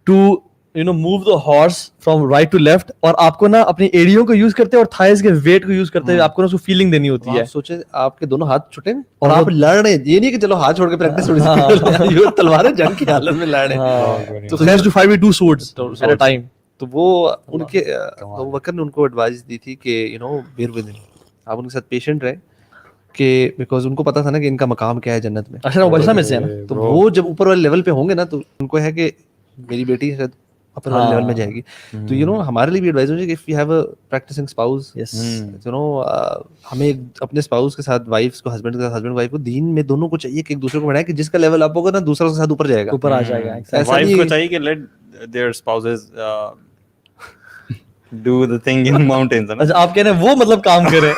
to move the horse from right to left, اور آپ کو نا اپنی ایڑیوں کو یوز کرتے اور تھائز کے ویٹ کو یوز کرتے, آپ کو نا اس کو فیلنگ دینی ہوتی ہے. سوچیں آپ کے دونوں ہاتھ چھوٹے اور آپ لڑ رہے ہیں, یہ نہیں کہ چلو ہاتھ چھوڑ کے پریکٹس تھوڑی سی, تلواریں جنگ کی حالت میں لڑ رہے ہیں. So they used to fight with two swords at a time. تو وہ ان کے ابو بکر نے ان کو ایڈوائز دی تھی کہ یو نو بیئر ود ہم, آپ ان کے ساتھ پیشنٹ رہیں, کہ بیکاز ان کو پتا تھا نا کہ ان کا مقام کیا ہے جنت میں. اچھا وہ بچنا میں سے ہے نا, تو وہ جب اوپر والے لیول پہ ہوں گے نا تو ان کو ہے کہ میری بیٹی شاید اپر والے لیول میں جائے گی. تو یو نو ہمارے لیے بھی ایڈوائز ہو جائے کہ if you have a practising spouse, you know ہمیں اپنے اسپاؤس کے ساتھ, وائف کو ہسبینڈ کے ساتھ, ہسبینڈ وائف کو دین میں دونوں کو چاہیے کہ ایک دوسرے کو بڑھائیں, کہ جس کا لیول اپ ہوگا نا دوسرا اس کے ساتھ اوپر جائے گا, اوپر آ جائے گا. وائف کو چاہیے کہ let their spouses do the thing in mountains. اچھا آپ کہہ رہے ہیں وہ مطلب کام کریں.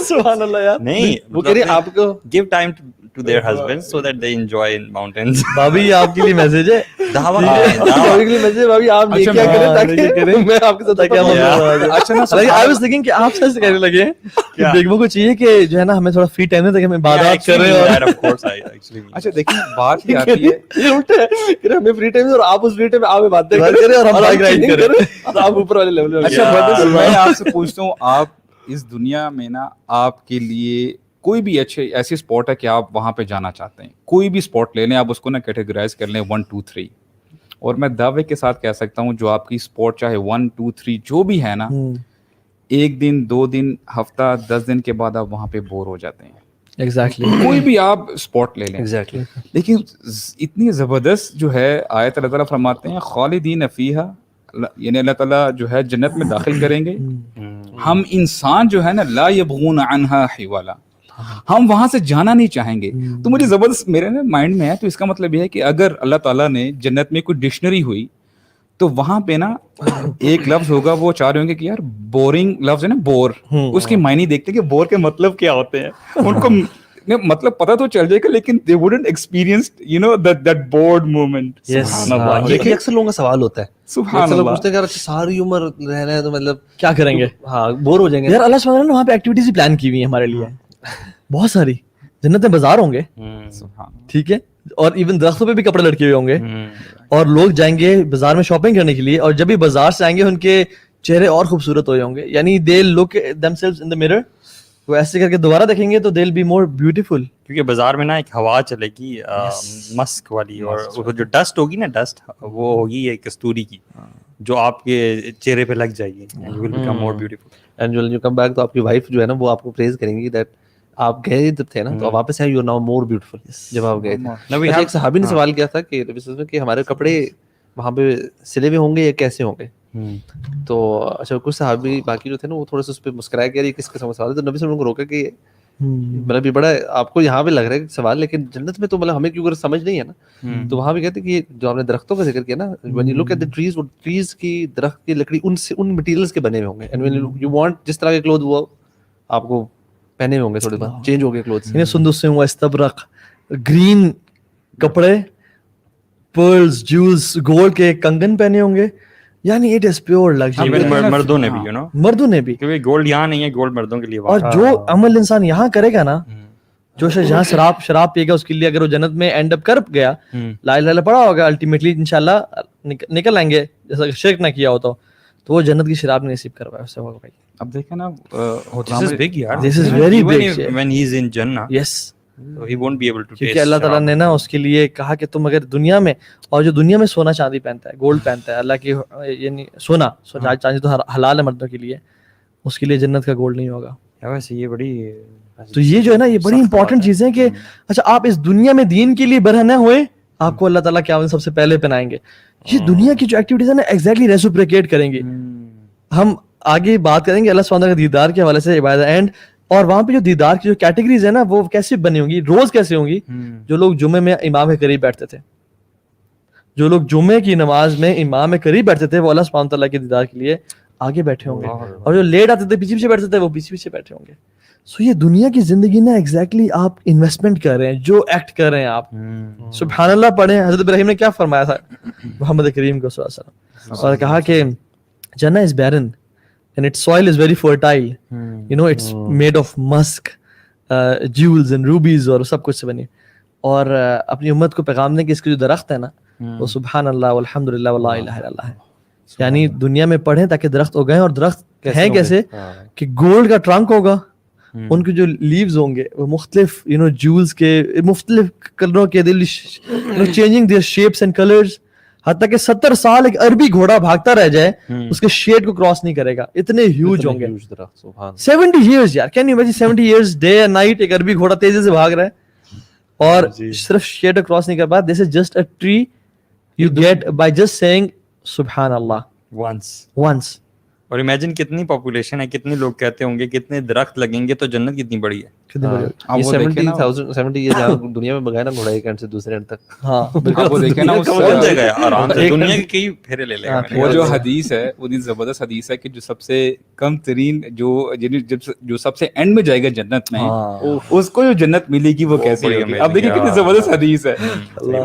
سبحان اللہ یار. نہیں وہ کہہ رہے ہیں آپ کو give time to their husbands so that they enjoy in mountains. بھابھی یہ آپ کے لیے میسج ہے, دعوت بھابھی کے لیے میسج ہے, بھابھی آپ یہ کیا کریں تاکہ میں آپ کے ساتھ کیا مطلب. اچھا نا I was thinking کہ آپ سچ کہنے لگے ہیں کہ بیگموں کو چاہیے کہ جو ہے نا ہمیں تھوڑا فری ٹائم ہے تاکہ ہم عبادات کریں. اور اچھا دیکھیں بات یہ آتی ہے, یہ الٹا ہے کہ ہمیں فری ٹائم ہے اور آپ اس فری ٹائم میں آپ باتیں کریں اور ہم بائک رائڈ کریں اور آپ اوپر والے لیول میں. اچھا بردر میں آپ سے پوچھتا ہوں, آپ اس دنیا میں نا آپ کے لیے کوئی بھی اچھے ایسی اسپورٹ ہے کہ آپ وہاں پہ جانا چاہتے ہیں, کوئی بھی اسپورٹ لے لیں, آپ اس کو نا کیٹیگرائز کر لیں 1 2 3, اور میں دعوے کے ساتھ کہہ سکتا ہوں جو آپ کی اسپورٹ چاہے 1 2 3 جو بھی ہے نا, 1 دن 2 دن ہفتہ 10 دن کے بعد آپ وہاں پہ بور ہو جاتے ہیں. ایگزیکٹلی کوئی بھی آپ اسپورٹ لے لیں. ایگزیکٹلی. لیکن اتنی زبردست جو ہے آیت اللہ تعالیٰ فرماتے ہیں خالدین فیہا, یعنی اللہ تعالیٰ جو ہے جنت میں داخل کریں گے. ہم انسان جو ہے نا لا یبغون عنہا حوالا, ہم وہاں سے جانا نہیں چاہیں گے. تو مجھے زبردست میرے نا مائنڈ میں ہے, تو اس کا مطلب یہ ہے کہ اگر اللہ تعالیٰ نے جنت میں کوئی ڈکشنری ہوئی تو وہاں پہ نا ایک لفظ ہوگا, وہ چاہ رہے ہوں گے کہ یار بورنگ لفظ ہے نا بور, اس کی معنی دیکھتے کہ بور کے مطلب کیا ہوتے ہیں. ان کو مطلب پتہ تو چل جائے گا لیکن they wouldn't experience you know that bored moment. سبحان اللہ. یہ اکثر لوگوں کا سوال ہوتا ہے, سبحان اللہ, پوچھتے ہیں کہ ساری عمر رہنا ہے تو مطلب کیا کریں گے, ہاں بور ہو جائیں گے. یار اللہ سبحانہ نے وہاں پہ ایکٹیویٹیز پلان کی ہوئی ہیں ہمارے لیے بہت ساری. جنت میں بازار ہوں گے, ٹھیک ہے, اور ایون درختوں پہ بھی کپڑے لٹکے ہوئے ہوں گے, اور لوگ جائیں گے بازار میں شاپنگ کرنے کے لیے, اور جب بھی بازار سے آئیں گے ان کے چہرے اور خوبصورت ہوئے ہوں گے. یعنی دے لک themselves in the mirror, وہ ایسے کر کے دوبارہ دیکھیں گے تو they'll be more beautiful. کیونکہ بازار میں نا ایک ہوا چلے گی مسک والی, اور جو ڈسٹ ہوگی نا, ڈسٹ وہ ہوگی ایک کستوری کی جو آپ کے چہرے پہ لگ جائے گی. You will become more beautiful. And when you come back تو آپ کی وائف جو ہے نا وہ آپ کو پریز کریں گی that آپ گئے جب تھے نا تو واپس آئے, you are now more beautiful جب آپ گئے تھے. ایک صحابی نے سوال کیا تھا کہ ہمارے کپڑے وہاں پہ سلے ہوئے ہوں گے یا کیسے ہوں گے. تو اچھا کچھ صحابی باقی جو تھے نا وہ تھوڑا سا اس پہ مسکرائے کہ یہ کس قسم کا سوال ہے. تو نبی صلی اللہ علیہ وسلم کو روکا کہ مطلب یہ بڑا آپ کو یہاں پہ لگ رہا ہے سوال, لیکن جنت میں تو مطلب ہمیں کیوں سمجھ نہیں ہے نا. تو وہاں بھی کہتے ہیں کہ جو آپ نے درختوں کا ذکر کیا نا, when you look at the trees, وہ ٹریز کی درخت کی لکڑی ان مٹیریلس کے بنے ہوئے ہوں گے. اینڈ when you want جس طرح کے کلوتھ وہ آپ کو پہنے ہوئے ہوں گے, تھوڑے بہت چینج ہو گئے کلوتھس. یعنی سندس سے استبرق, گرین کپڑے, پرلز, جولز, گولڈ کے کنگن پہنے ہوں گے. یعنی اٹ از پیور لگژری. مردوں نے بھی یو نو, مردوں نے بھی, کیونکہ گولڈ یہاں نہیں ہے, گولڈ مردوں کے لیے. اور جو عمل انسان یہاں کرے گا نا, جو شخص جہاں شراب پی گا اس کے لیے اگر وہ جنت میں اینڈ اپ کر گیا, لا الہ الا پڑھا ہوگا, الٹیمیٹلی انشاءاللہ نکل آئیں گے جیسا شرک نہ کیا ہو تو وہ جنت کی شراب نصیب کروایا اس سے ہوگا. بھائی اب دیکھیں نا this is big yaar, this is very big when he is in Jannah, yes, so he won't be able to taste. کیونکہ اللہ تعالیٰ نے نا اس کے لیے کہا کہ تم اگر دنیا میں, اور جو دنیا میں سونا چاندی پہنتا ہے, گولڈ پہنتا ہے, اللہ کی یعنی سونا چاندی تو حلال ہے مردوں کے لیے, اس کے لیے جنت کا گولڈ نہیں ہوگا. ویسے یہ بڑی, تو یہ جو ہے نا یہ بڑی امپورٹنٹ چیز ہے کہ اچھا آپ اس دنیا میں دین کے لیے برہنہ ہوئے, آپ کو اللہ تعالیٰ کیا سب سے پہلے پہنائیں گے. یہ دنیا کی جو ایکٹیویٹیز ہے نا ایگزیکٹلی ریسپریکیٹ کریں گی. ہم آگے بات کریں گے اللہ سبحانہ کا دیدار کے حوالے سے عبادت اینڈ, اور وہاں پہ جو دیدار کی جو کیٹیگریز ہے نا وہ کیسے بنی ہوں گی, روز کیسے ہوں گی. جو لوگ جمعے میں امام کے قریب بیٹھتے تھے, جو لوگ جمعے کی نماز میں امام کے قریب بیٹھتے تھے وہ اللہ سبحانہ تعالیٰ کے دیدار کے لیے آگے بیٹھے ہوں گے, اور جو لیٹ آتے تھے پیچھے بیٹھتے تھے وہ پیچھے بیٹھے ہوں گے. سو یہ دنیا کی زندگی نا ایگزیکٹلی آپ انویسٹمنٹ کر رہے ہیں, جو ایکٹ کر رہے ہیں آپ. سبحان اللہ پڑھیں, حضرت ابراہیم نے کیا فرمایا تھا محمد کریم کو صلی اللہ علیہ وسلم, اور کہا کہ جنہ از بیرن and its soil is very fertile, you know, it's made of musk, jewels and rubies, اور سب کچھ سے بنی. اور اپنی امت کو پیغام دیں کہ اس کے جو درخت ہے نا وہ سبحان اللہ والحمدللہ ولا الہ الا اللہ ہے. یعنی دنیا میں پڑھیں تاکہ درخت اگائیں, اور درخت ہیں کیسے کہ گولڈ کا ٹرنک ہوگا, ان کے جو لیوز ہوں گے وہ مختلف یو نو جولز کے مختلف کلروں کے, changing their shapes and colours. حتیٰ کہ 70 سال ایک عربی گھوڑا بھاگتا رہ جائے اس کے شیڈ کو کراس نہیں کرے گا, اتنے ہیوج ہوں گے. 70 years یار, can you imagine 70 years day and night ایک عربی گھوڑا تیزی سے بھاگ رہا ہے اور صرف شیڈ کو کراس نہیں کر پا. This is just a tree you get by just saying سبحان اللہ once. اور امیجن کتنی پاپولیشن ہے, کتنے لوگ کہتے ہوں گے, کتنے درخت لگیں گے تو جنت کتنی بڑی ہے. یہ 70 یہ دنیا میں بگایا نا گھوڑا ایک اینڈ سے دوسرے اینڈ تک. ہاں وہ دیکھیں نا پہنچ جائے گا آرام سے, دنیا کے کئی پھیرے لے لے گا. وہ جو حدیث ہے وہ اتنی زبردست حدیث ہے کہ جو سب سے کم ترین جو سب سے اینڈ میں جائے گا جنت میں, اس کو جو جنت ملے گی وہ کیسے ہوگی. اب دیکھیں کتنی زبردست حدیث ہے.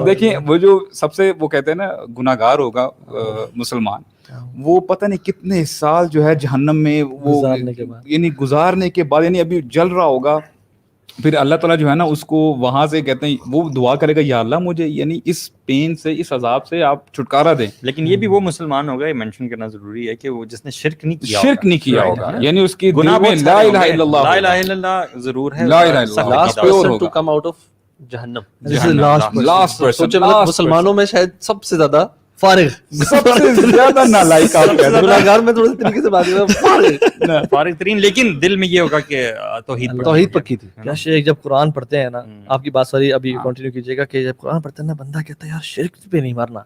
دیکھیں وہ جو سب سے وہ کہتے ہیں نا گناہگار ہوگا مسلمان, وہ پتہ نہیں کتنے سال جو ہے جہنم میں وہ یعنی گزارنے کے بعد, یعنی ابھی جل رہا ہوگا, پھر اللہ تعالیٰ جو ہے نا اس کو وہاں سے کہتے ہیں, وہ دعا کرے گا یا اللہ مجھے یعنی اس پین سے, اس عذاب سے آپ چھٹکارا دیں. لیکن یہ بھی وہ مسلمان ہوگا, یہ مینشن کرنا ضروری ہے کہ وہ جس نے شرک نہیں کیا ہوگا, یعنی اس کی گناہ میں لا الہ الا اللہ, لا الہ الا اللہ ضرور ہے, لا الہ الا اللہ, last person to come out of جہنم. last person, سوچے مطلب مسلمانوں میں شاید سب سے زیادہ فارغ, سب سے زیادہ نالائق آپ کہتے ہیں. گناہگار میں تھوڑے طریقے سے بات کروں, فارغ ترین, لیکن دل میں یہ ہوگا کہ توحید پکی تھی. کیا شیخ جب قرآن پڑھتے ہیں نا, آپ کی بات ساری ابھی کنٹینیو کیجیے گا, کہ جب قرآن پڑھتے ہیں نا بندہ کہتا ہے یار شرک پہ نہیں مرنا,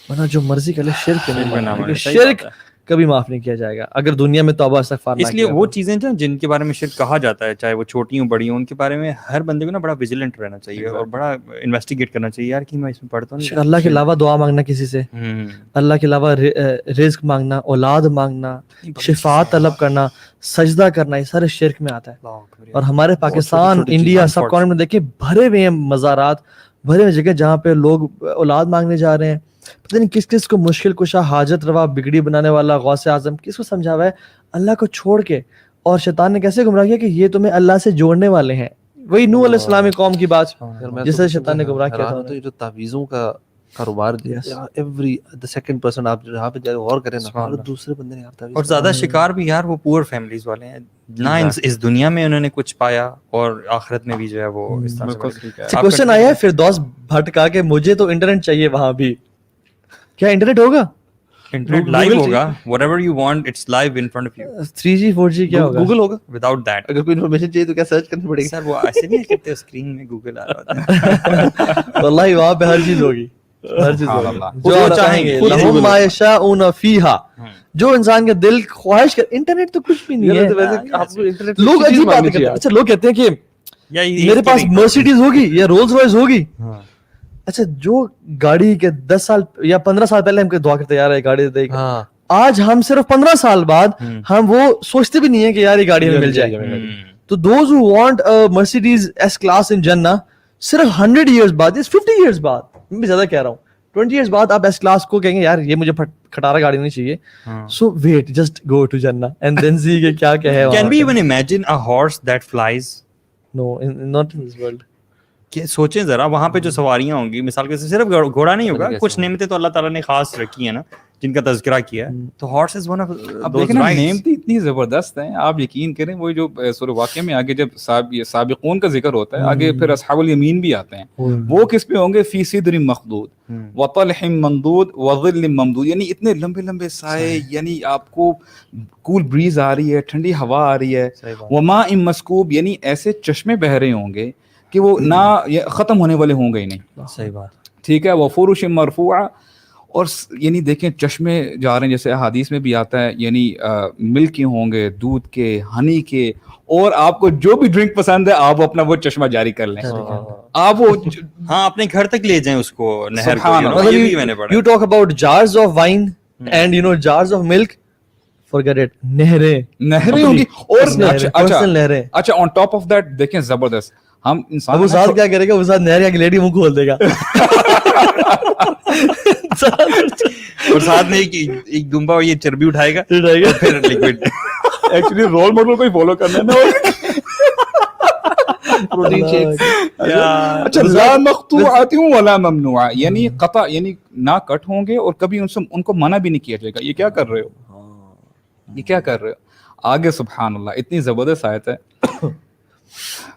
ورنہ جو مرضی کر لے شرک پہ نہیں مرنا. شرک کبھی معاف نہیں کیا جائے گا اگر دنیا میں توبہ استغفار نہ کیا. اس لیے وہ چیزیں جن کے بارے میں شرک کہا جاتا ہے, چاہے وہ چھوٹی ہوں بڑی ہوں, ان کے بارے میں ہر بندے کو نا بڑا ویجیلنٹ رہنا چاہیے اور بڑا انویسٹیگیٹ کرنا چاہیے یار کہ میں اس میں پڑھتا ہوں. اللہ کے علاوہ دعا مانگنا کسی سے, اللہ کے علاوہ رزق مانگنا, اولاد مانگنا, شفاعت طلب کرنا, سجدہ کرنا, یہ سارے شرک میں آتا ہے. اور ہمارے پاکستان, انڈیا, سب کارنر میں دیکھیں بھرے ہوئے ہیں مزارات, بھرے ہوئے جگہ جہاں پہ لوگ اولاد مانگنے جا رہے ہیں. پتہ نہیں کس کس کو مشکل کشا, حاجت روا, بگڑی بنانے والا, غوث اعظم, کس کو سمجھا ہوا ہے اللہ کو چھوڑ کے. اور شیطان نے کیسے گمراہ کیا کہ یہ تمہیں اللہ سے جوڑنے والے ہیں. وہی نوح علیہ السلام قوم کی بات جس سے شیطان نے گمراہ کیا تھا. تو یہ جو تعویذوں کا کاروبار, ایوری دی سیکنڈ پرسن آپ جہاں پہ جائے غور کریں نا, دوسرے بندے نے آپ اور زیادہ شکار بھی یار وہ پور فیملیز والے ہیں, نہ اس دنیا میں انہوں نے کچھ پایا اور آخرت میں بھی جو ہے وہ اس طرح سے. کوسچن آیا ہے فردوس بھٹ کا کہ مجھے تو انٹرنیٹ چاہیے وہاں بھی, کیا انٹرنیٹ ہوگا؟ انٹرنیٹ لائیو ہوگا, whatever you want it's live in front of you. 3G 4G کیا ہوگا؟ گوگل ہوگا. without that اگر کوئی انفارمیشن چاہیے تو کیا سرچ کرنی پڑے گی؟ سر وہ ایسے نہیں کرتے, اسکرین میں گوگل آ رہا ہوتا ہے. واللہ وہاں پہ ہر چیز ہوگی, ہر چیز ہوگی جو چاہیں گے. لہم ما یشاءون فیہا, جو انسان کے دل خواہش کر. انٹرنیٹ تو کچھ بھی نہیں ہے. لوگ عجیب بات کرتے ہیں. اچھا لوگ کہتے ہیں کہ میرے پاس مرسیڈیز ہوگی یا رولز رائس ہوگی. اچھا جو گاڑی کے 10 سال یا 15 سال پہلے ہم دعا کرتے یار یہ گاڑی دے گا, آج ہم صرف 15 سال بعد ہم وہ سوچتے بھی نہیں ہے کہ یار یہ گاڑی ہمیں مل جائے. تو those who want Mercedes S class in جنہ, صرف 100 ایئرز بعد, 50 ایئرز بعد, میں بھی زیادہ کہہ رہا ہوں, 20 ایئرز بعد آپ ایس کلاس کو کہیں گے یار یہ مجھے کھٹارا گاڑی نہیں چاہیے. سو ویٹ, جسٹ گو ٹو جنہ اینڈ دین سی کہ کیا کیا ہے. Can we even imagine a horse that flies? No, not in this world. کہ سوچیں ذرا وہاں پہ جو سواریاں ہوں گی, مثال کے صرف گھوڑا نہیں ہوگا, کچھ نعمتیں تو اللہ تعالیٰ نے خاص رکھی ہیں نا جن کا تذکرہ کیا ہے. تو horse is one of those rights. نعمتیں اتنی زبردست ہیں, آپ یقین کریں. وہ جو سورہ واقعہ میں آگے جب سابقون کا ذکر ہوتا ہے, آگے پھر اصحاب الیمین بھی آتے ہیں. وہ کس پہ ہوں گے؟ فی سدر مخضود وطلح ممدود وظل ممدود, یعنی اتنے لمبے لمبے سائے, یعنی آپ کو کول بریز آ رہی ہے, ٹھنڈی ہوا آ رہی ہے. وماء مسکوب, یعنی ایسے چشمے بہ رہے ہوں گے کہ وہ نہ ختم ہونے والے ہوں گے ہی نہیں. صحیح بات, ٹھیک ہے. وفرش مرفوعہ, اور یعنی دیکھیں چشمے جا رہے ہیں, جیسے احادیث میں بھی آتا ہے, یعنی ملک کے ہوں گے, دودھ کے, ہنی کے, اور آپ کو جو بھی ڈرنک پسند ہے آپ اپنا وہ چشمہ جاری کر لیں. آپ وہ ہاں اپنے گھر تک لے جائیں اس کو, نہر کو. یہ بھی میں نے پڑھا. You talk about jars of wine and you know jars of milk, forget it. نہریں ہوں گی. اور اچھا آن ٹاپ آف دیٹ دیکھیں زبردست, ہم انسان وہ ساتھ کیا کرے گا, وہ ساتھ نہر کی لیڈی منہ کھول دے گا اور ساتھ میں ایک دمبا یہ چربی اٹھائے گا پھر لیکوڈ. ایکچولی رول ماڈل کو ہی فالو کرنا ہے نا. Protein shake. اچھا لا مقطوعات ولا ممنوع, یعنی قطع, یعنی نہ کٹ ہوں گے اور کبھی ان کو منع بھی نہیں کیا جائے گا. یہ کیا کر رہے ہو, یہ کیا کر رہے ہو. آگے سبحان اللہ اتنی زبردست آیت ہے.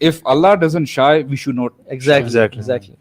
if Allah doesn't shy we should not exactly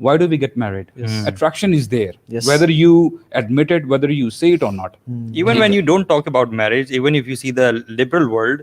why do we get married? Attraction is there, whether you admit it, whether you say it or not. Even when you don't talk about marriage, even if you see the liberal world,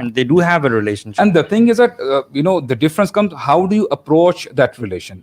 and they do have a relationship. And the thing is that you know the difference comes how do you approach that relation,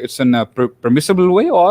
it's in a permissible way or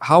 how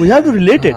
we have to relate it।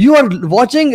You are watching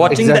watching the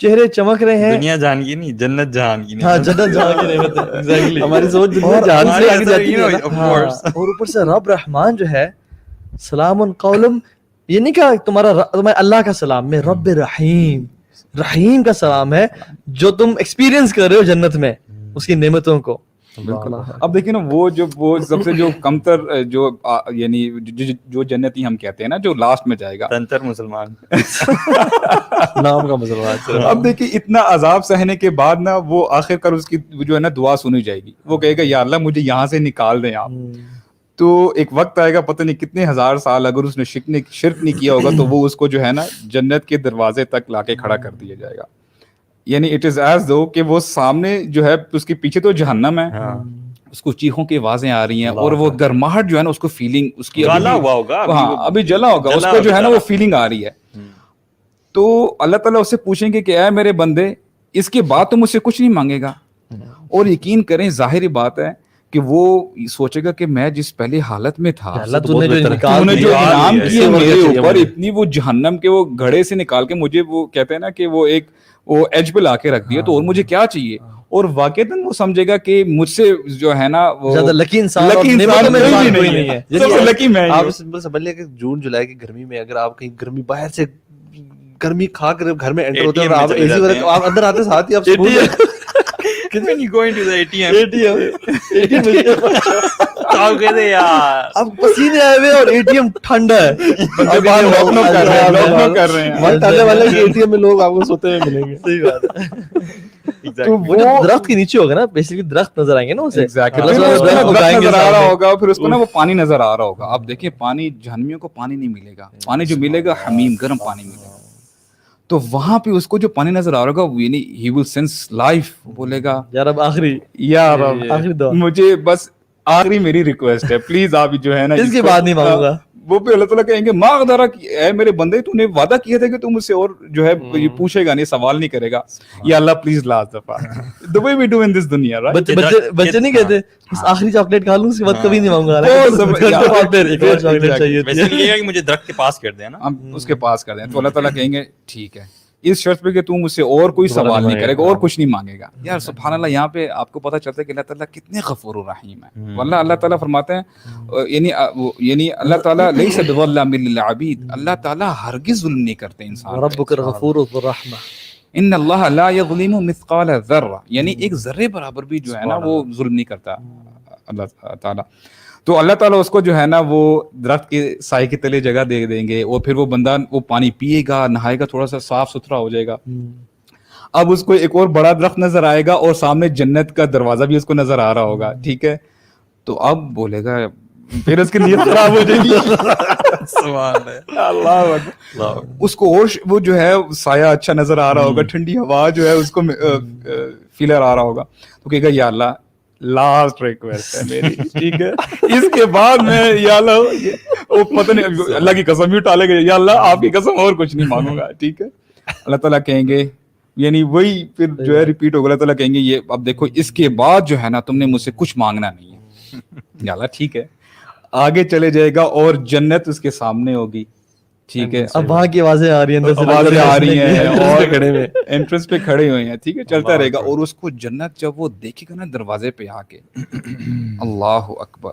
چہرے چمک رہے ہیں. دنیا جہان کی نہیں, جنت جہان کی. ہاں جنت جہان کی نعمت ہے. ایگزیکٹلی ہماری سوچ دنیا جہان سے آگے جاتی ہے. اور اوپر سے رب رحمان جو ہے, سلام قولم, یہ نہیں کہا تمہارا اللہ کا سلام میں, رب رحیم, رحیم کا سلام ہے جو تم ایکسپیرینس کر رہے ہو جنت میں اس کی نعمتوں کو. بالکل. اب دیکھیں نا وہ سب سے جو کم تر جو یعنی جو جنتی ہم کہتے ہیں نا, جو لاسٹ میں جائے گا, تنتر مسلمان نام کا مسلمان. اب دیکھیے اتنا عذاب سہنے کے بعد نا وہ آخر کر اس کی جو ہے نا دعا سنی جائے گی. وہ کہے گا یا اللہ مجھے یہاں سے نکال دیں آپ. تو ایک وقت آئے گا, پتہ نہیں کتنے ہزار سال اگر اس نے شرک نہیں کیا ہوگا تو وہ اس کو جو ہے نا جنت کے دروازے تک لا کے کھڑا کر دیا جائے گا. یعنی اٹ از ایز دو کہ وہ سامنے جو ہے اس کے پیچھے تو جہنم ہے, اس کو چیخوں کی آوازیں آ رہی ہیں اور وہ گرماہٹ جو ہے نا اس کو فیلنگ اس کی ابھی جلا ہوگا, اس کو جو ہے نا وہ فیلنگ آ رہی ہے. تو اللہ تعالیٰ اس سے پوچھیں گے کہ اے میرے بندے اس کے بعد تو مجھ سے کچھ نہیں مانگے گا. اور یقین کریں ظاہری بات ہے کہ وہ سوچے گا کہ میں جس پہلی حالت میں تھا, تو نے جو انعام کیے میرے اوپر, اتنی وہ جہنم کے وہ گھڑے سے نکال کے مجھے وہ کہتے ہیں نا کہ وہ ایک وہ ایج پہ لا کے رکھ دیا, تو اور مجھے کیا چاہیے. اور واقعتاً وہ سمجھے گا کہ مجھ سے جو ہے نا وہ لکی انسان نہیں ہے, لکی میں. آپ سمپل سمجھ لیں کہ جون جولائی کی گرمی میں اگر آپ کہیں گرمی باہر سے گرمی کھا کر گھر میں انٹر ہوتے ہیں اور آپ اے سی آپ اندر آتے ساتھ ہی آپ when you go into the ATM اب پسینے آئے ہوئے اور ATM ٹھنڈا ہے, کر رہے ہیں ATM میں لوگ آپ کو سوتے ہوئے ملیں گے. صحیح بات ہے. تو وہ درخت کے نیچے ہوگا نا, بیسیکلی درخت نظر آئیں گے نا اسے, نظر آ رہا ہوگا, پھر اس کو نا وہ پانی نظر آ رہا ہوگا. آپ دیکھیں پانی, جہنمیوں کو پانی نہیں ملے گا, پانی جو ملے گا حمیم گرم پانی ملے گا. تو وہاں پہ اس کو جو پانی نظر آ رہا ہوگا یعنی ہی ول سینس لائف, بولے گا یار اب آخری مجھے بس آخری میری ریکویسٹ ہے پلیز آپ جو ہے نا اس کے بعد نہیں مانگوں گا. وہ پہ اللہ تعالیٰ کہیں گے ماغدرا اے میرے بندے تو نے وعدہ کیا تھا کہ تم مجھ سے اور جو ہے یہ پوچھے گا نہیں, سوال نہیں کرے گا. یا اللہ پلیز لاسٹ دفعہ the way we do in this dunya, right? بچے نہیں کہتے بس آخری چاکلیٹ کھا لوں اس کے بعد کبھی نہیں مانگوں گا, مجھے درخت کے پاس کر دیں نا, ہم اس کے پاس کر دیں. تو اللہ تعالیٰ کہیں گے ٹھیک ہے اس شرط پہ کہ تم مجھ سے اور کوئی سوال نہیں کرے گا اور کچھ نہیں مانگے گا. یار سبحان اللہ, یہاں پہ آپ کو پتہ چلتا ہے کہ اللہ تعالیٰ کتنے غفور الرحیم ہے. واللہ اللہ تعالیٰ فرماتے ہیں یعنی اللہ تعالیٰ لیس بظلام للعبید, اللہ تعالیٰ ہرگز ظلم نہیں کرتے انسان. ربک الغفور ذو الرحمہ ان اللہ لا یظلم مثقال ذرہ, یعنی ایک ذرے برابر بھی جو ہے نا وہ ظلم نہیں کرتا اللہ تعالیٰ. تو اللہ تعالیٰ اس کو جو ہے نا وہ درخت کے سائے کے تلے جگہ دے دیں گے, اور پھر وہ بندہ وہ پانی پیے گا, نہائے گا, تھوڑا سا صاف ستھرا ہو جائے گا. اب اس کو ایک اور بڑا درخت نظر آئے گا اور سامنے جنت کا دروازہ بھی اس کو نظر آ رہا ہوگا, ٹھیک ہے. تو اب بولے گا, پھر اس کی نیت خراب ہو جائے گی. اللہ اس کو اور وہ جو ہے سایہ اچھا نظر آ رہا ہوگا, ٹھنڈی ہوا جو ہے اس کو فیلر آ رہا ہوگا. تو کہے گا یا اللہ لاسٹ ریکویسٹ ہے میری, ٹھیک ہے, اس کے بعد میں یا اللہ وہ پتہ نہیں اللہ کی قسم بھی اٹھا لے گا, یا اللہ آپ کی قسم اور کچھ نہیں مانگوں گا, ٹھیک ہے. اللہ تعالیٰ کہیں گے, یعنی وہی پھر جو ہے ریپیٹ ہوگا. اللہ تعالیٰ کہیں گے یہ اب دیکھو اس کے بعد جو ہے نا تم نے مجھ سے کچھ مانگنا نہیں ہے. یا اللہ ٹھیک ہے, آگے چلے جائے گا اور جنت اس کے سامنے ہوگی, ٹھیک ہے. اب وہاں کی آوازیں آ رہی ہیں, آوازیں آ رہی ہیں اور انٹرنس پہ کھڑے ہوئے ہیں, ٹھیک ہے, چلتا رہے گا. اور اس کو جنت جب وہ دیکھے گا نا دروازے پہ آ کے, اللہ اکبر,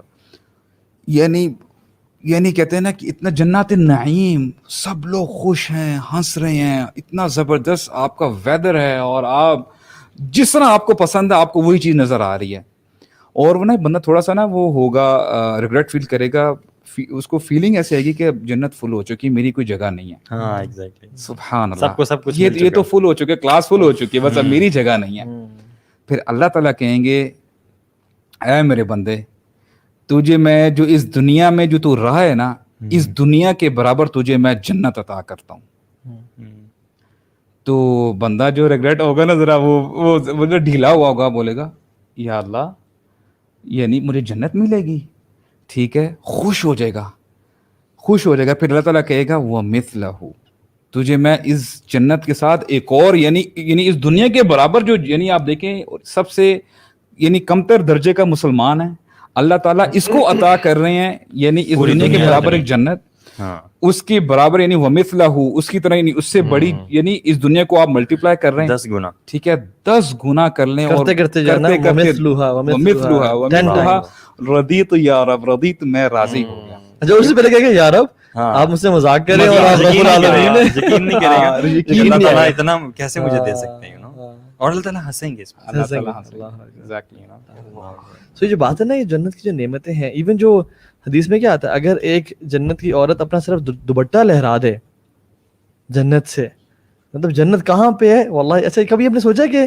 یعنی کہتے ہیں نا کہ اتنا جنات النعیم, سب لوگ خوش ہیں, ہنس رہے ہیں, اتنا زبردست آپ کا ویدر ہے, اور آپ جس طرح آپ کو پسند ہے آپ کو وہی چیز نظر آ رہی ہے. اور وہ نا بندہ تھوڑا سا نا وہ ہوگا, ریگریٹ فیل کرے گا, اس کو فیلنگ ایسے آئے گی کہ جنت فل ہو چکی, میری کوئی جگہ نہیں ہے. ہاں ایگزیکٹلی, سبحان اللہ, سب کچھ یہ تو فل ہو چکے, کلاس فل ہو چکی ہے, بس اب میری جگہ نہیں ہے. پھر اللہ تعالیٰ کہیں گے اے میرے بندے تجھے میں جو اس دنیا میں جو تو رہا ہے نا, اس دنیا کے برابر تجھے میں جنت عطا کرتا ہوں. تو بندہ جو ریگریٹ ہوگا نا ذرا وہ جو ڈھیلا ہوا ہوگا, بولے گا یا اللہ یعنی مجھے جنت ملے گی, ٹھیک ہے, خوش ہو جائے گا. پھر اللہ تعالیٰ کہے گا وَمِثْلَهُ, تجھے میں اس جنت کے ساتھ ایک اور یعنی اس دنیا کے برابر جو, یعنی آپ دیکھیں سب سے یعنی کمتر درجے کا مسلمان ہے, اللہ تعالیٰ اس کو عطا کر رہے ہیں, یعنی اس دنیا کے برابر ایک جنت. اس کے برابر یعنی ومثلہ اس کی طرح یعنی اس سے بڑی یعنی اس دنیا کو آپ ملٹیپلائی کر رہے ہیں 10 گنا, ٹھیک ہے 10 گنا کر لیں اور کرتے جانا رضیت یا رب رضیت میں راضی ہو گیا. اچھا اس سے پہلے کہ یا رب آپ مجھ سے مذاق کریں اور آپ رب العالمین یقین نہیں کرے گا کہ اللہ تعالیٰ اتنا کیسے مجھے دے سکتے ہیں اور اللہ تعالیٰ ہنسیں گے اس میں. اللہ تعالیٰ ایگزیکٹلی نا. سو یہ بات ہے نا, یہ جنت کی جو نعمتیں ہیں, ایون جو حدیث میں کیا آتا ہے, اگر ایک جنت کی عورت اپنا صرف دوپٹہ لہرا دے جنت سے, مطلب جنت کہاں پہ ہے واللہ. اچھا کبھی آپ نے سوچا کہ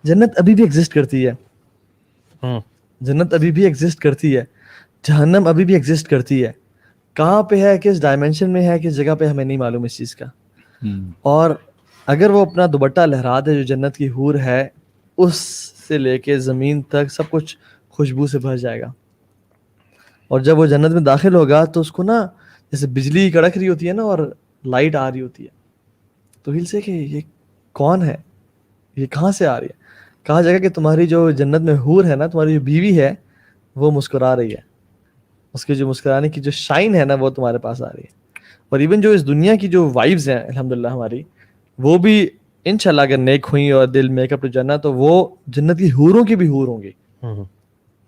جنت ابھی بھی ایگزسٹ کرتی ہے, جنت ابھی بھی ایگزسٹ کرتی ہے, جہنم ابھی بھی ایگزسٹ کرتی ہے, کہاں پہ ہے, کس ڈائمینشن میں ہے, کس جگہ پہ, ہمیں نہیں معلوم اس چیز کا. اور اگر وہ اپنا دوپٹہ لہرا دے جو جنت کی حور ہے, اس سے لے کے زمین تک سب کچھ خوشبو سے بھر جائے گا. اور جب وہ جنت میں داخل ہوگا تو اس کو نا جیسے بجلی کڑک رہی ہوتی ہے نا اور لائٹ آ رہی ہوتی ہے, تو ہل سے کہ یہ کون ہے, یہ کہاں سے آ رہی ہے. کہا جائے گا کہ تمہاری جو جنت میں حور ہے نا, تمہاری جو بیوی ہے وہ مسکرا رہی ہے, اس کے جو مسکرانے کی جو شائن ہے نا وہ تمہارے پاس آ رہی ہے. اور ایون جو اس دنیا کی جو وائبز ہیں الحمدللہ ہماری, وہ بھی انشاءاللہ اگر نیک ہوئی اور دل میک اپ ٹو جنت تو وہ جنت کی حوروں کی بھی حور ہوں گی,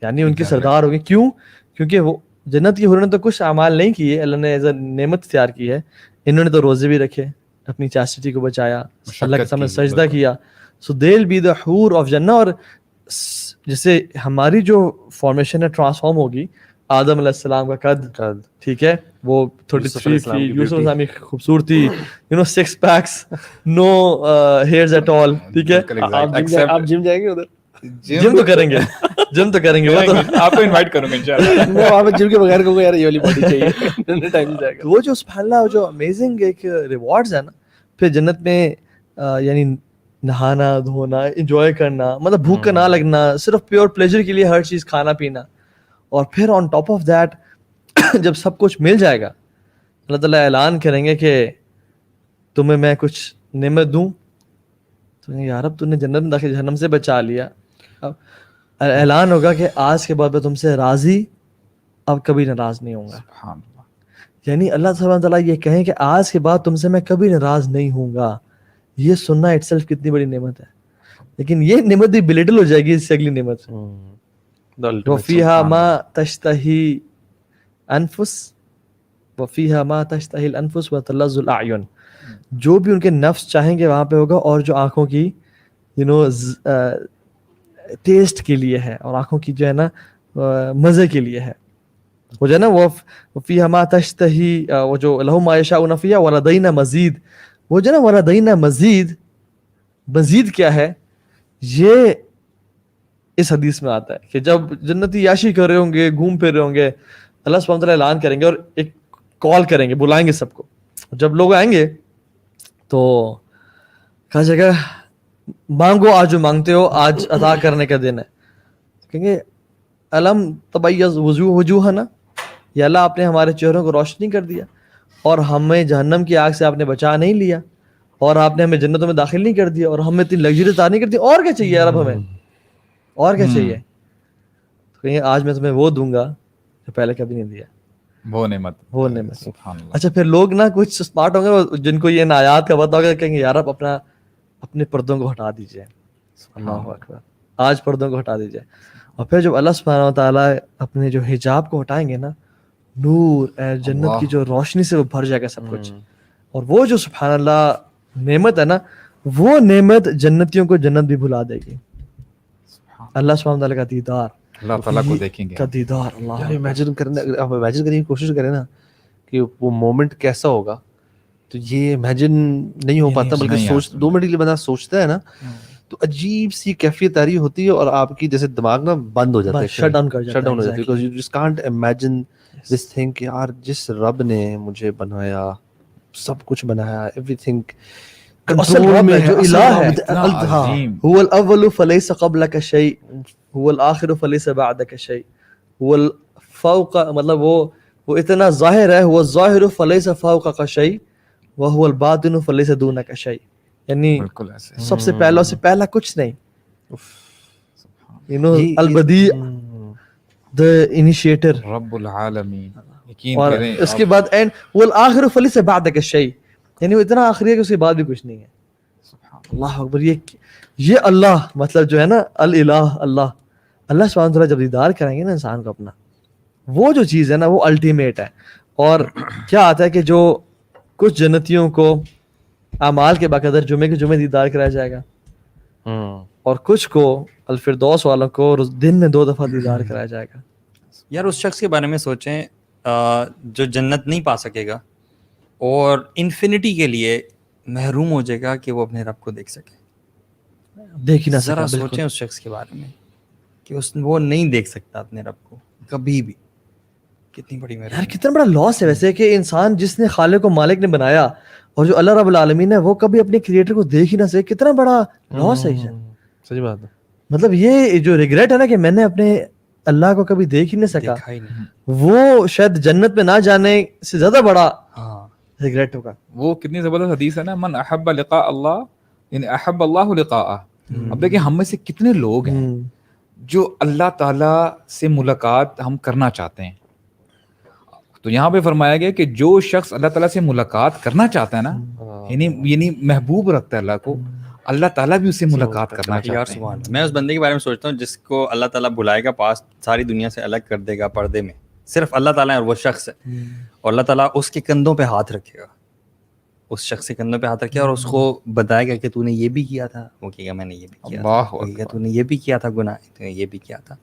یعنی ان کے سردار ہوں گے. کیوں؟ کیونکہ وہ جنت کی حوروں نے تو کچھ اعمال نہیں کیے, اللہ نے ایز اے نعمت اختیار کی ہے. انہوں نے تو روزے بھی رکھے, اپنی چاسٹی کو بچایا, اللہ کے سامنے سجدہ کیا. سو دیل بی دا حور آف جنہ. اور جیسے ہماری جو فارمیشن ہے ٹرانسفارم ہوگی, آدم علیہ السلام کا قد, ٹھیک ہے, وہ 33 تھی, یوسف علیہ السلام کی خوبصورتی, six packs, no hairs at all, ٹھیک ہے. آپ جم جائیں گے ادھر, جم تو کریں گے, جم تو کریں گے, وہ تو آپ کو انوائٹ کروں گا انشاءاللہ. میں وہاں پہ جم کے بغیر کو یار یہ والی باڈی چاہیے ٹائم نہیں جائے گا. وہ جو سبحان اللہ جو امیزنگ ایک ریوارڈز ہے نا پھر جنت میں, یعنی نہانا دھونا, انجوائے کرنا, مطلب بھوک کا نہ لگنا, صرف پیور پلیجر کے لیے ہر چیز کھانا پینا. اور پھر آن ٹاپ آف دیٹ جب سب کچھ مل جائے گا, اللہ تعالیٰ اعلان کریں گے کہ تمہیں میں کچھ نعمت دوں, تو یار اب تو نے جنت میں داخل جہنم سے بچا لیا. اب اعلان ہوگا کہ آج کے بعد میں تم سے راضی, اب کبھی ناراض نہیں ہوں گا. یعنی اللہ سبحانہ تعالیٰ یہ کہیں کہ آج کے بعد تم سے میں کبھی ناراض نہیں ہوں گا. یہ سننا اٹ سیلف کتنی بڑی نعمت ہے. لیکن یہ نعمت بھی بلیٹل ہو جائے گی اس سے اگلی نعمت. وَفِيهَا مَا تَشْتَهِي أَنفُسُ وَفِيهَا مَا تَشْتَهِي الْأَنفُسُ وَتَلَّذُّ الْأَعْيُنُ. جو بھی ان کے نفس چاہیں گے وہاں پہ ہوگا, اور جو آنکھوں کی ٹیسٹ کے لیے ہے, اور آنکھوں کی جو ہے نا مزے کے لیے ہے. وہ جو ہے نا وَفِيهَا مَا تَشْتَهِي, وہ جو لَهُم مَا يَشَاءُونَ فِيهَا وَلَدَيْنَا مَزِيدٌ, وہ جو ہے نا وَلَدَيْنَا مَزِيدٌ, مزید کیا ہے یہ اس حدیث میں آتا ہے کہ جب جنتی یاشی کر رہے ہوں گے, گھوم پھر رہے ہوں گے, اللہ سبحانہ تعالیٰ اعلان کریں گے اور ایک کال کریں گے, بلائیں گے سب کو. جب لوگ آئیں گے تو کہا جائے گا مانگو آج جو مانگتے ہو, آج عطا کرنے کا دن ہے. کہیں گے الم تبیض وجوہنا, یا اللہ آپ نے ہمارے چہروں کو روشنی کر دیا, اور ہمیں جہنم کی آگ سے آپ نے بچا نہیں لیا, اور آپ نے ہمیں جنتوں میں داخل نہیں کر دیا, اور ہمیں اتنی لگژری عطا نہیں کر دی, اور کیا چاہیے یار اب ہمیں, اور کیا چاہیے. تو کہیں آج میں تمہیں وہ دوں گا جو پہلے کبھی نہیں دیا, وہ نعمت, وہ نعمت. سبحان اللہ. اچھا پھر لوگ نا کچھ اسمارٹ ہوں گے جن کو یہ آیات کا پتہ ہوگا, کہیں گے یار اب اپنے پردوں کو ہٹا دیجیے, اللہ اکبر, آج پردوں کو ہٹا دیجیے. اور پھر جب اللہ سبحانہ و تعالیٰ اپنے جو حجاب کو ہٹائیں گے نا, نور جنت کی جو روشنی سے وہ بھر جائے گا سب کچھ. اور وہ جو سبحان اللہ نعمت ہے نا, وہ نعمت جنتیوں کو جنت بھی بھلا دے گی. اللہ سبحانہ تعالیٰ کا دیدار, اللہ تعالیٰ کو دیکھیں گے, کا دیدار. اللہ امیجن کرنے, آپ امیجن کرنے کی کوشش کریں نا کہ وہ مومنٹ کیسا ہوگا, تو یہ امیجن نہیں ہو پاتا, بلکہ سوچ 2 منٹ کے لیے بندہ سوچتا ہے نا تو عجیب سی کیفیت آ رہی ہوتی ہے, اور آپ کی جیسے دماغ نا بند ہو جاتا ہے, شٹ ڈاؤن ہو جاتا ہے, because you just can't imagine this thing کہ یار جس رب نے مجھے بنایا, سب کچھ بنایا, ایوری تھنگ کنٹرول میں جو الہ ہے, هو الاول فليس قبلك شيء هو الاخر فليس بعدك شيء هو الفوق, مطلب وہ اتنا ظاہر ہے, هو الظاہر فليس فوقك شيء وهو الباطن فليس دونك شيء. یعنی سب سے پہلا سے پہلا کچھ نہیں, البدیع, the initiator, رب العالمین, اور اس کے بعد اینڈ والآخر فلیس بعدک الشیء، یعنی وہ اتنا آخری ہے کہ اس کے بعد بھی کچھ نہیں ہے. اللہ اکبر. یہ اللہ مطلب جو ہے نا الہ اللہ، اللہ سبحانہ وتعالیٰ جب دیدار کریں گے نا انسان کو اپنا، وہ جو چیز ہے نا وہ الٹیمیٹ ہے. اور کیا آتا ہے کہ جو کچھ جنتیوں کو اعمال کے بقدر جمعے کے جمعے دیدار کرایا جائے گا، اور کچھ کو الفردوس والوں کو دن میں 2 دفعہ دیدار کرایا جائے گا. یار اس شخص کے بارے میں سوچیں جو جنت نہیں پا سکے گا اور انفینٹی کے لیے محروم ہو جائے گا کہ وہ اپنے رب کو دیکھ سکے. دیکھ ہی نہ ذرا سکا. سوچیں اس شخص کے بارے میں کہ وہ نہیں دیکھ سکتا اپنے رب کو کبھی بھی. کتنی بڑی یار کتنا بڑا لاس ہے ویسے کہ انسان جس نے خالق و مالک نے بنایا اور جو اللہ رب العالمین ہے وہ کبھی اپنے کریٹر کو دیکھ ہی نہ سکے. کتنا بڑا لاس ہے. صحیح بات ہے. مطلب یہ جو ریگریٹ ہے نا کہ میں نے اپنے اللہ کو کبھی دیکھ ہی نہیں سکا، وہ شاید جنت میں نہ جانے سے زیادہ بڑا ریگریٹ ہوگا. وہ کتنی زبردست حدیث ہے نا، من احب لقاء اللہ یعنی احب اللہ لقاءہ. اب دیکھیں ہم میں سے کتنے لوگ ہیں جو اللہ تعالیٰ سے ملاقات ہم کرنا چاہتے ہیں. تو یہاں پہ فرمایا گیا کہ جو شخص اللہ تعالیٰ سے ملاقات کرنا چاہتا ہے نا، یعنی محبوب رکھتا ہے اللہ کو، اللہ تعالیٰ بھی اس سے ملاقات کرنا چاہتا ہے. میں اس بندے کے بارے میں سوچتا ہوں جس کو اللہ تعالیٰ بلائے گا پاس، ساری دنیا سے الگ کر دے گا پردے میں، صرف اللہ تعالیٰ اور وہ شخص ہے، اور اللہ تعالیٰ اس کے کندھوں پہ ہاتھ رکھے گا، اس شخص کے کندھوں پہ ہاتھ رکھے اور اس کو بتائے گا کہ تو نے یہ بھی کیا تھا. وہ کہے گا میں نے یہ بھی کیا تھا. تو نے یہ بھی کیا تھا گناہ، تو نے یہ بھی کیا تھا.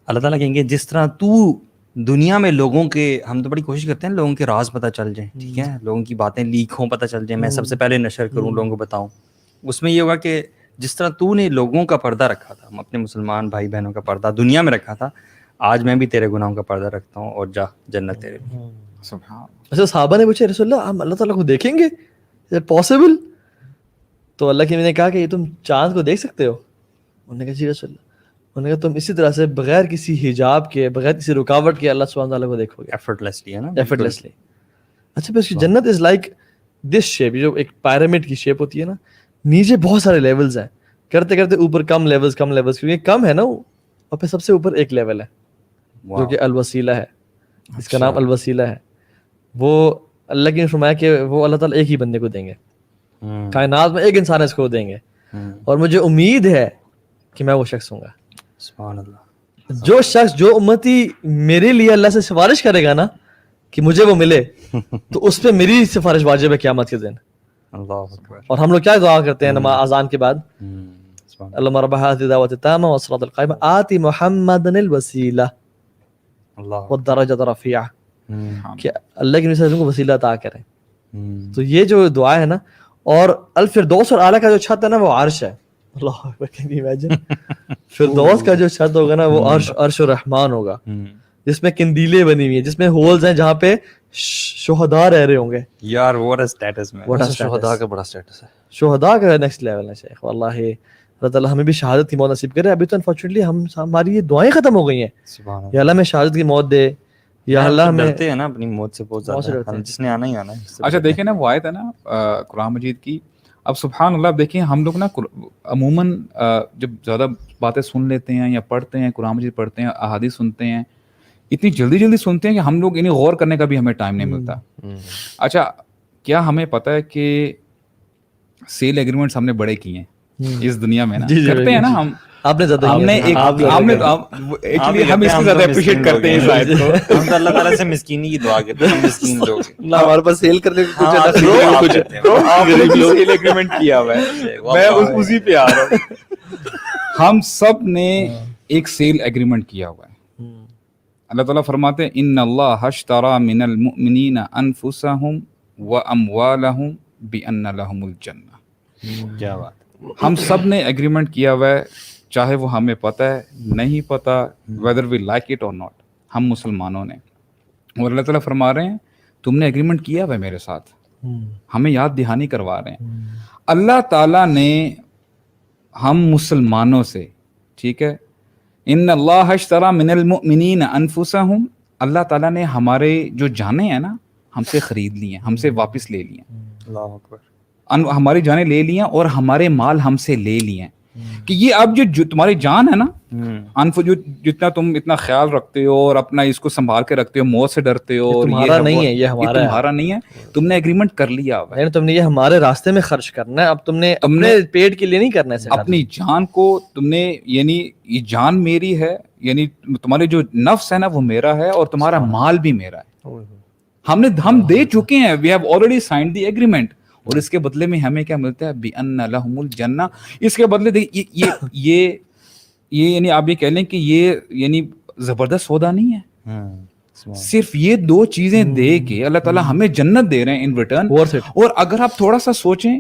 اللہ تعالیٰ کہیں گے جس طرح تو دنیا میں لوگوں کے، ہم تو بڑی کوشش کرتے ہیں لوگوں کے راز پتہ چل جائیں، ٹھیک ہے، لوگوں کی باتیں لیک ہوں، پتہ چل جائیں، میں سب سے پہلے نشر کروں، لوگوں کو بتاؤں. اس میں یہ ہوگا کہ جس طرح تو نے لوگوں کا پردہ رکھا تھا، ہم اپنے مسلمان بھائی بہنوں کا پردہ دنیا میں رکھا تھا، آج میں بھی تیرے گناہوں کا پردہ رکھتا ہوں اور جا جنت تیرے لیے. اچھا صحابہ نے پوچھا رسول اللہ ہم اللہ تعالیٰ کو دیکھیں گے، از اٹ پاسبل؟ تو اللہ کے نے کہا کہ یہ تم چاند کو دیکھ سکتے ہو؟ انہوں نے کہا جی رسول اللہ. انہوں نے کہا تم اسی طرح سے بغیر کسی حجاب کے، بغیر کسی رکاوٹ کے اللہ سبحانہ تعالیٰ کو دیکھو گے ایفرٹلیسلی، ہے نا، ایفرٹلیسلی. اچھا پھر اس کی جنت از لائک دس شیپ، جو ایک پیرامڈ کی شیپ ہوتی ہے نا، نیچے بہت سارے لیولز ہیں، کرتے کرتے اوپر کم لیولز کیونکہ کم ہے نا وہ، اور پھر سب سے اوپر ایک لیول ہے جو کہ الوسیلہ ہے، اس کا نام الوسیلہ ہے. وہ اللہ کی نے فرمایا کہ وہ اللہ تعالیٰ ایک ہی بندے کو دیں گے، کائنات میں ایک انسان اس کو دیں گے، اور مجھے امید ہے کہ میں وہ شخص ہوں گا. سبحان اللہ. جو شخص، جو امتی میرے لیے اللہ سے سفارش کرے گا نا کہ مجھے وہ ملے، تو اس پہ میری سفارش واجب ہے قیامت کے دن. اللہ اکبر. اور ہم لوگ کیا دعا کرتے ہیں نماز اذان کے بعد؟ اللہم رب هذه الدعوۃ التامہ والصلاۃ القائمہ آت محمدا الوسیلہ والدرجۃ الرفیعہ، کہ اللہ کی نسبت کو وسیلہ عطا کریں. تو یہ جو دعا ہے نا، اور الفردوس اور اعلیٰ کا جو چھت ہے نا وہ عرش ہے. اللہ اکبر. کین یو امیجن فردوس کا جو چھت ہوگا نا وہ عرش الرحمان ہوگا، جس میں کندیلیں بنی ہوئی ہیں، جس میں ہولز ہیں جہاں پہ شہداء رہ رہے ہوں گے. یار what a status man. شہداء کا بڑا سٹیٹس ہے. شہداء کا نیکسٹ لیول ہے شیخ. واللہ اللہ تعالیٰ ہمیں بھی شہادت کی موت نصیب کرے. ابھی تو انفارچونیٹلی ہماری یہ دعائیں ختم ہو گئی ہیں. یا اللہ میں شہادت کی موت دے، یا اللہ میں ڈرتے ہیں نا اپنی موت سے بہت زیادہ، جس نے آنا ہی آنا ہے. اچھا دیکھیں نا وہ آیت ہے نا قرآن مجید کی. اب سبحان اللہ دیکھیں ہم لوگ نا عموماً جب زیادہ باتیں سن لیتے ہیں یا پڑھتے ہیں، قرآن مجید پڑھتے ہیں، احادیث سنتے ہیں، اتنی جلدی سنتے ہیں کہ ہم لوگ انہیں غور کرنے کا بھی ہمیں ٹائم نہیں ملتا. اچھا کیا ہمیں پتہ ہے کہ سیل ایگریمنٹس ہم نے بڑے کیے ہیں اس دنیا میں نا، کرتے ہیں نا ہم. آپ نے زیادہ ہم نے ایکچولی ہم اس کو زیادہ اپریشیٹ کرتے ہیں اس آیت کو. ہم تو اللہ تعالیٰ سے مسکینی کی دعا کرتے ہیں، مسکین لوگ نہ ہمارے پاس سیل کرنے کو کچھ سیل ایگریمنٹ کیا ہوا ہے. میں اسی پہ آ رہا ہوں. ہم سب نے ایک سیل ایگریمنٹ کیا ہوا ہے. اللہ تعالیٰ فرماتے ہیں ان اللہ اشتری من المؤمنین انفسهم واموالهم بان لهم الجنہ. کیا بات. ہم سب نے ایگریمنٹ کیا ہوا ہے، چاہے وہ ہمیں پتہ ہے نہیں پتہ، ویدر وی لائک اٹ اور ناٹ، ہم مسلمانوں نے. اور اللہ تعالیٰ فرما رہے ہیں تم نے ایگریمنٹ کیا ہوا ہے میرے ساتھ، ہمیں یاد دہانی کروا رہے ہیں. اللہ تعالیٰ نے ہم مسلمانوں سے، ٹھیک ہے، ان اللہ اشتری من المؤمنین انفسهم، اللہ تعالیٰ نے ہمارے جو جانیں ہیں نا ہم سے خرید لی ہیں، ہم سے واپس لے لی ہیں. اللہ اکبر. ہماری جانیں لے لی ہیں اور ہمارے مال ہم سے لے لیے ہیں. کہ یہ اب جو تمہاری جان ہے نا انف جو جتنا تم اتنا خیال رکھتے ہو اور اپنا اس کو سنبھال کے رکھتے ہو، موت سے ڈرتے ہو، تمہارا نہیں ہے، یہ تمہارا نہیں ہے، تم نے ایگریمنٹ کر لیا، یعنی تم نے یہ ہمارے راستے میں خرچ کرنا ہے، اب تم نے اپنے پیٹ کے لیے نہیں کرنا ہے، اپنی جان کو تم نے، یعنی یہ جان میری ہے، یعنی تمہارے جو نفس ہے نا وہ میرا ہے اور تمہارا مال بھی میرا ہے، ہم دے چکے ہیں، we have already signed the agreement, اور اس کے بدلے میں ہمیں کیا ملتا ہے؟ بِأَنَّ لَهُمُ الْجَنَّةَ. اس کے بدلے یہ یعنی آپ یہ کہہ لیں کہ یہ یعنی زبردست سودا نہیں ہے، صرف یہ دو چیزیں دے کے اللہ تعالیٰ ہمیں جنت دے رہے ہیں ان ریٹرن. اور اگر آپ تھوڑا سا سوچیں،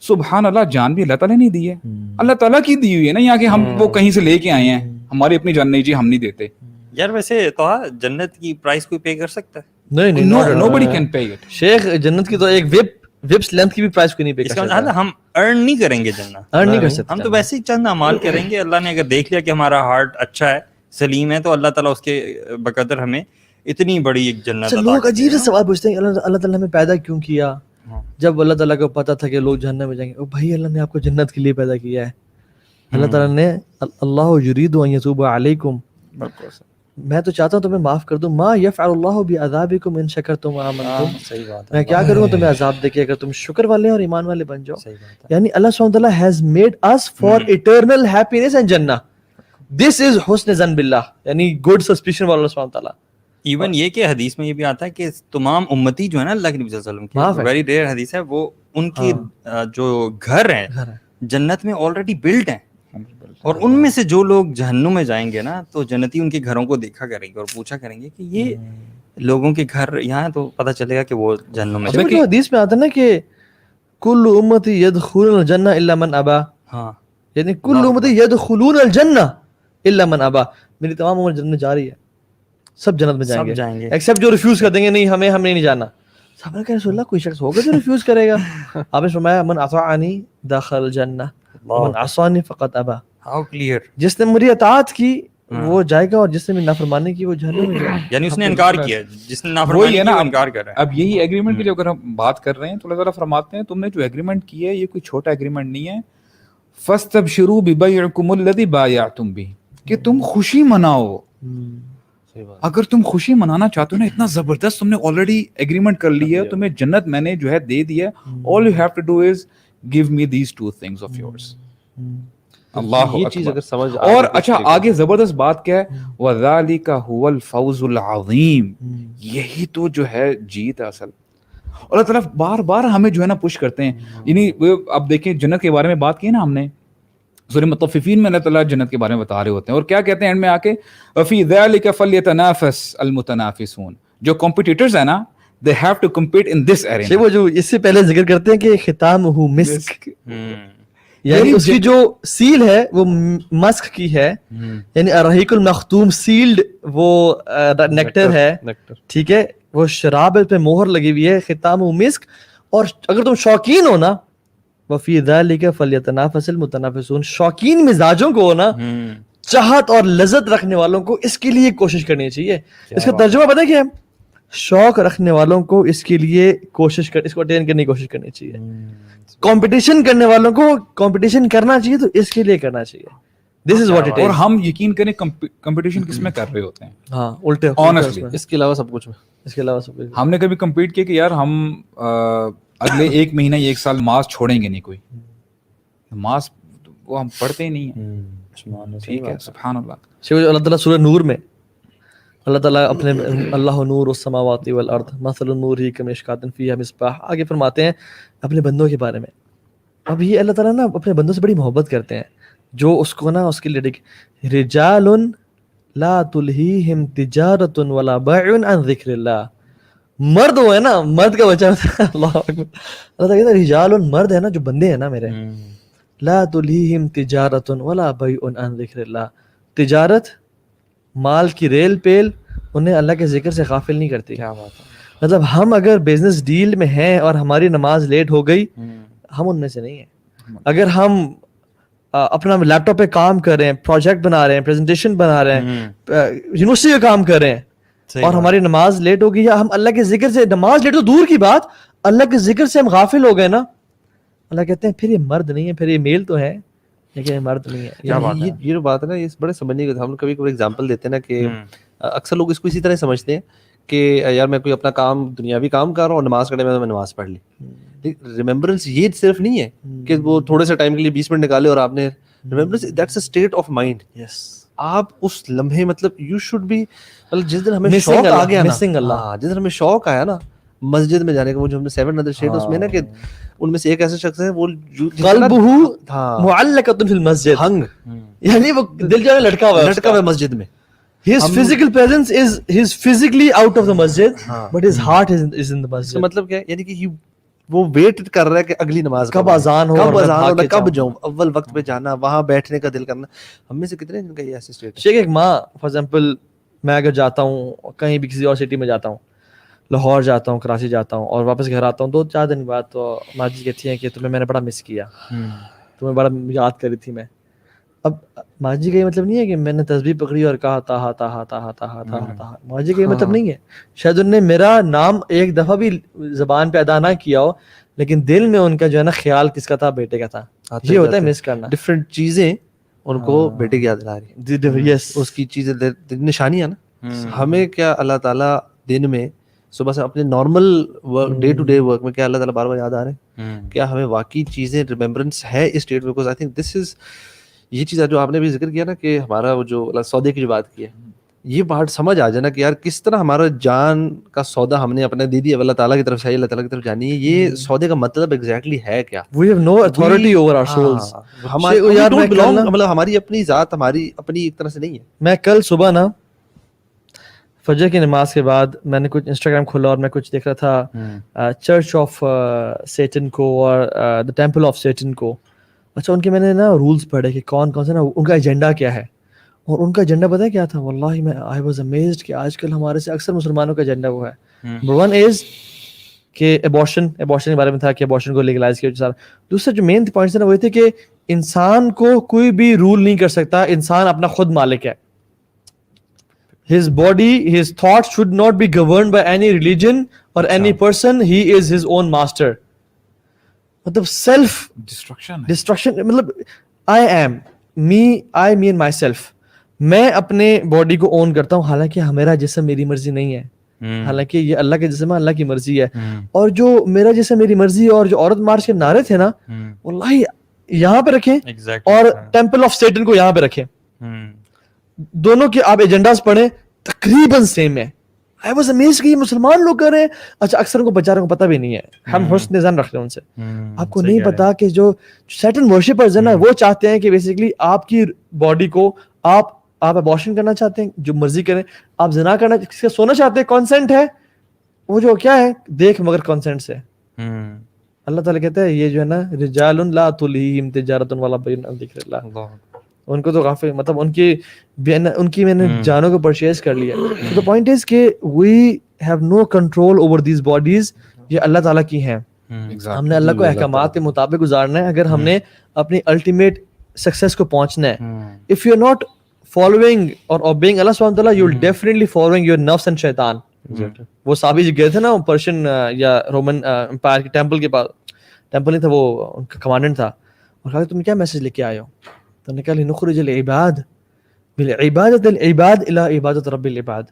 سبحان اللہ، جان بھی اللہ تعالیٰ نے دی ہے، اللہ تعالیٰ کی دی ہوئی ہے نا، یہاں کہ ہم وہ کہیں سے لے کے آئے ہیں، ہماری اپنی جان نہیں جی ہم نہیں دیتے. یار ویسے تو جنت کی پرائس کوئی پے کر سکتا ہے؟ نہیں، nobody can pay it. شیخ جنت کی تو ایک وپس لینتھ کی بھی پرائس کو نہیں پے کر سکتا. اس کا ہم ارن نہیں کریں گے جنت، ارن نہیں کر سکتے، ہم تو ویسے ہی چند اعمال کریں گے. اللہ نے اگر دیکھ لیا کہ ہمارا ہارٹ اچھا ہے، سلیم ہے، تو اللہ تعالیٰ اس کے بقدر ہمیں اتنی بڑی ایک جنت. لوگ عجیب سے سوال پوچھتے ہیں اللہ تعالیٰ نے ہمیں پیدا کیوں کیا؟ جب اللہ تعالیٰ کو پتا تھا کہ لوگ جہنم میں جائیں گے، بھائی اللہ نے آپ کو جنت کے لیے پیدا کیا ہے. اللہ تعالیٰ نے اللہ یرید ان یتوب علیکم، میں تو چاہتا ہوں تمہیں معاف کر دوں. ما یفعل اللہ بعذابکم ان شکرتم وآمنتم، صحیح بات ہے، میں کیا کروں گا تمہیں عذاب دے کے اگر تم شکر والے اور ایمان والے بن جاؤ. یعنی اللہ سبحانہ وتعالیٰ has made us for eternal happiness and jannah. This is حسن ظن باللہ، یعنی good suspicion والا اللہ سبحانہ وتعالیٰ. ایون یہ کہ حدیث میں یہ بھی آتا ہے کہ تمام امتی جو ہے نا اللہ کے نبی صلی اللہ علیہ وسلم کی، ویری ریئر حدیث ہے، وہ ان کی جو گھر ہیں جنت میں آلریڈی بلڈ ہیں، اور ان میں سے جو لوگ جہنم میں جائیں گے نا تو جنتی ان کے گھروں کو دیکھا کریں گے اور پوچھا کریں گے کہ یہ لوگوں کے گھر یہاں ہیں، تو پتہ چلے گا کہ وہ جہنم میں. جو حدیث میں آتا ہے نا کہ کل امتی یدخلون الجنہ الا من ابا، ہاں یعنی کل امتی یدخلون الجنہ الا من ابا، میری تمام امت جنت میں جا رہی ہے، سب جنت میں جائیں گے ایکسیپٹ جو ریفیوز کر دیں گے، نہیں ہمیں نہیں جانا. صاحب نے کہا رسول اللہ کوئی شخص ہوگا جو ریفیوز کرے گا؟ آپ نے فرمایا من اطاعنی دخل الجنہ ومن عصانی فقط ابا. ہاؤ کلیئر، جس نے میری اطاعت کی وہ جائے گا اور جس نے میری نافرمانی کی وہ جہنم میں جائے گا. یعنی اس نے انکار کیا، جس نے نافرمانی کی وہ انکار کر رہا ہے. اب یہی ایگریمنٹ کی جو اگر ہم بات کر رہے ہیں تو اللہ تعالیٰ فرماتے ہیں تم نے جو ایگریمنٹ کی ہے یہ کوئی چھوٹا ایگریمنٹ نہیں ہے. فاستبشروا ببیعکم الذی بایعتم بہ، کہ تم خوشی مناؤ. اگر تم خوشی منانا چاہتے ہو نا، اتنا زبردست تم نے آلریڈی ایگریمنٹ کر لی ہے، تمہیں جنت میں نے جو ہے دے دی ہے. All you have to do is give me these two things of yours. Allah یہ چیز اگر سمجھ اور اچھا آگے زبردست بات کیا ہے، وَذَلِكَ هُوَ الْفَوْزُ الْعَظِيمُ، یہی تو جو ہے جیت ہے اصل. اللہ تعالیٰ بار بار ہمیں جو ہے نا پش کرتے ہیں. یعنی اب دیکھیں جنت کے بارے میں بات کی نا ہم نے سورہ مطففین میں، اللہ تعالیٰ جنت کے بارے میں بتا رہے ہوتے ہیں اور کیا کہتے ہیں اینڈ میں آ کے فِي ذَلِكَ فَلْيَتَنَافَسِ الْمُتَنَافِسُونَ، جو کمپٹیٹرز ہیں نا they have to compete in this arena. وہ جو اس سے پہلے ذکر کرتے ہیں کہ ختامہ مسک، یعنی اس کی جو سیل ہے وہ مسک کی ہے، یعنی الرحیق المختوم سیلڈ وہ نیکٹر ہے، ٹھیک ہے، وہ شراب پہ مہر لگی ہوئی ہے، ختامہ مسک. اور اگر تم شوقین ہو نا، وفی ذلک فلیتنافس المتنافسون، شوقین مزاجوں کو نا، چاہت اور لذت رکھنے والوں کو اس کے لیے کوشش کرنی چاہیے. اس کا ترجمہ پتہ کیا ہے؟ شوق رکھنے والوں کو اس کے لیے کوشش اس کو اٹین کرنے کی کوشش کرنی چاہیے. کمپٹیشن کرنے والوں کو کمپٹیشن کرنا چاہیے تو اس کے لیے کرنا چاہیے. دس از واٹ اٹ از. اور ہم یقین کریں کمپٹیشن کس میں کر رہے ہوتے ہیں؟ ہاں الٹے، آنیسٹلی اس کے علاوہ سب کچھ میں، اس کے علاوہ سب کچھ. ہم نے کبھی کمپیٹ کیا کہ یار ہم اگلے ایک مہینہ ایک سال نماز چھوڑیں گے نہیں، کوئی نماز وہ ہم پڑھتے ہی نہیں ہیں. ٹھیک ہے، سبحان اللہ. اللہ تعالیٰ سورہ نور میں اللہ تعالیٰ اپنے اللہ نور السماوات والارض مثل نورہ کمشکاۃ فیہا مصباح آگے فرماتے ہیں اپنے بندوں کے بارے میں. اب یہ اللہ تعالیٰ نا اپنے بندوں سے بڑی محبت کرتے ہیں، جو اس کو نا اس کے لیے رجال لا تلہیہم تجارۃ ولا بیع عن ذکر اللہ. مرد وہ ہے نا، مرد کا بچہ اللہ اکبر. اللہ تعالیٰ کہتا ہے رجال، مرد ہے نا جو بندے ہیں نا میرے، لا تلہیہم تجارۃ ولا بیع عن ذکر اللہ. تجارت، مال کی ریل پیل انہیں اللہ کے ذکر سے غافل نہیں کرتی. کیا بات ہے. مطلب ہم اگر بزنس ڈیل میں ہیں اور ہماری نماز لیٹ ہو گئی، ہم ان میں سے نہیں ہیں. اگر ہم اپنا لیپ ٹاپ پہ کام کر رہے ہیں، پروجیکٹ بنا رہے ہیں، پریزنٹیشن بنا رہے ہیں، یونیورسٹی کا کام کر رہے ہیں اور ہماری نماز لیٹ ہو گئی، یا ہم اللہ کے ذکر سے، نماز لیٹ تو دور کی بات، اللہ کے ذکر سے ہم غافل ہو گئے نا، اللہ کہتے ہیں پھر یہ مرد نہیں ہے، پھر یہ میل تو ہے لیکن مرد نہیں ہے. کیا بات ہے. یہ جو بات ہے نا یہ بڑے سمجھنے کی. ہم کبھی کبھی ایگزامپل دیتے ہیں نا کہ اکثر لوگ اس کو اسی طرح سمجھتے ہیں کہ یار میں کوئی اپنا کام دنیاوی کام کر رہا ہوں اور نماز پڑھنے میں نماز پڑھ لی. ریممبرنس یہ صرف نہیں ہے کہ وہ تھوڑے سے ٹائم کے لیے 20 منٹ نکالے اور آپ نے remembrance that's a state of mind. آپ اس لمحے مطلب یو شوڈ بی جس دن ہمیں شوق آ گیا نا, جس دن ہمیں شوق آیا نا مسجد میں جانے کا, وہ جو ہم نے 7 other shades اس میں نا کہ ان میں سے ایک ایسا شخص ہے وہ قلبہ معلقۃ فی المسجد, ہنگ یعنی وہ دل جو ہے لٹکا ہوا ہے مسجد میں. His physical presence is he's physically out of the masjid, but his heart is in the masjid. مطلب کیا یعنی کہ وہ ویٹ کر رہا ہے کہ اگلی نماز کب اذان ہو, کب جاؤں, اول وقت پہ جانا, وہاں بیٹھنے کا دل کرنا. ہم میں سے کتنے جن کا یہ ایسے اسٹیٹ ہے. ایک ماں فار ایگزامپل میں اگر جاتا ہوں کہیں بھی کسی اور سٹی میں جاتا ہوں, لاہور جاتا ہوں, کراچی جاتا ہوں اور واپس گھر آتا ہوں 2-4 دن بعد, تو ماں جی کہتی ہیں کہ تمہیں میں نے بڑا مس کیا, تمہیں بڑا یاد کری تھی میں. اب ماں جی کا یہ مطلب نہیں ہے کہ میں نے تسبیح پکڑی اور کہا تاہا تاہا تاہا تاہا تاہا تاہا. ماں جی کا یہ مطلب نہیں ہے. شاید ان نے میرا نام ایک دفعہ بھی زبان پہ ادا نہ کیا ہو, لیکن دل میں ان کا جو ہے نا خیال کس کا تھا, بیٹے کا تھا. یہ ہوتا ہے مس کرنا. ڈفرینٹ چیزیں ان کو بیٹے کی یاد دلا رہی, یس اس کی چیزیں نشانیاں نا. ہمیں کیا اللہ تعالیٰ دن میں صبح سے اپنے normal work day to day work میں کیا اللہ تعالیٰ بار بار یاد آ رہے ہیں, کیا ہمیں واقعی چیزیں ریممبرنس ہے اس اسٹیٹ میں. بیکاز آئی تھنک دس از یہ چیز ہے جو آپ نے بھی ذکر کیا نا کہ ہمارا وہ جو سودے کی جو بات کی ہے, یہ بات سمجھ آ جائے نا کہ یار کس طرح ہمارا جان کا سودا ہم نے اپنے دے دیا, اللہ تعالیٰ کی طرف سے, اللہ تعالیٰ کی طرف جانی ہے. یہ سودے کا مطلب ایگزیکٹلی ہے کیا؟ We have no authority over our souls. مطلب ہماری اپنی ذات ہماری اپنی ایک طرح سے نہیں ہے. میں کل صبح نا فجر کی نماز کے بعد میں نے کچھ انسٹاگرام کھولا اور میں کچھ دیکھ رہا تھا چرچ آف سیٹن کو اور دا ٹیمپل آف سیٹن کو. اچھا ان کے میں نے نا رولز پڑھے کہ کون کون سے نا ان کا ایجنڈا کیا ہے, اور ان کا ایجنڈا پتہ ہے کیا تھا؟ واللہ میں آئی واز امیزڈ کہ آج کل ہمارے سے اکثر مسلمانوں کا ایجنڈا وہ ہے. نمبر 1 از کہ ایبورشن کے بارے میں تھا کہ ایبورشن کو لیگلائز کیا جائے. دوسرا جو مین پوائنٹس تھے نا وہ تھے کہ انسان کو کوئی بھی رول نہیں کر سکتا, انسان اپنا خود مالک ہے. His body, his thoughts should not be governed by any religion or any person. He is his own master. مطلب self destruction مطلب I am me and myself. میں اپنے باڈی کو اون کرتا ہوں, حالانکہ میرا جسم میری مرضی نہیں ہے, حالانکہ یہ اللہ کے جسم ہے, اللہ کی مرضی ہے. اور جو میرا جسم میری مرضی ہے اور جو عورت مارچ کے نعرے تھے نا, واللہ یہاں پہ رکھیں اور ٹیمپل آف سیٹن کو یہاں پہ رکھیں, دونوں کے آپ ایجنڈاز پڑھیں تقریباً سیم ہے. I was amazed کہ یہ مسلمان لوگ کر رہے ہیں. اچھا اکثر کو بچاروں کو پتہ بھی نہیں ہے, ہم حسن ظن رکھتے ہیں ان سے. آپ کو نہیں پتا کہ جو سیٹن ورشپرز ہیں نا وہ چاہتے ہیں کہ بیسیکلی آپ کی باڈی کو آپ ابارشن کرنا چاہتے ہیں, جو مرضی کریں, آپ زنا کرنا کسی کا سونا چاہتے ہیں, کانسنٹ ہے, وہ جو کیا ہے دیکھ مگر کانسنٹ سے. اللہ تعالیٰ کہتا ہے یہ جو ہے نا رجال لا تلہیہم تجارۃ ولا بیع عن ذکر اللہ, ان کو تو غافل مطلب ان کی میں نے جانوں کو پرچیز کر لیا. تو پوائنٹ از کہ we have no control over these bodies, یہ اللہ تعالیٰ کی ہیں. ہم نے اللہ کو احکامات کے مطابق گزارنا ہے اگر ہم نے اپنی الٹیمیٹ سکسیس کو پہنچنا ہے. If you are not following or obeying اللہ سبحانہ وتعالیٰ, you will definitely following your nafs and shaitan. وہ صحابی جو گئے تھے نا پرشین یا رومن امپائر کے ٹیمپل کے پاس, ٹیمپل نہیں تھا وہ ان کا کمانڈنٹ تھا, اور کہا تم کیا میسج لے کے آئے ہو؟ تو نے کہا لنخرج العباد بالعبادۃ العباد الی عبادۃ رب العباد.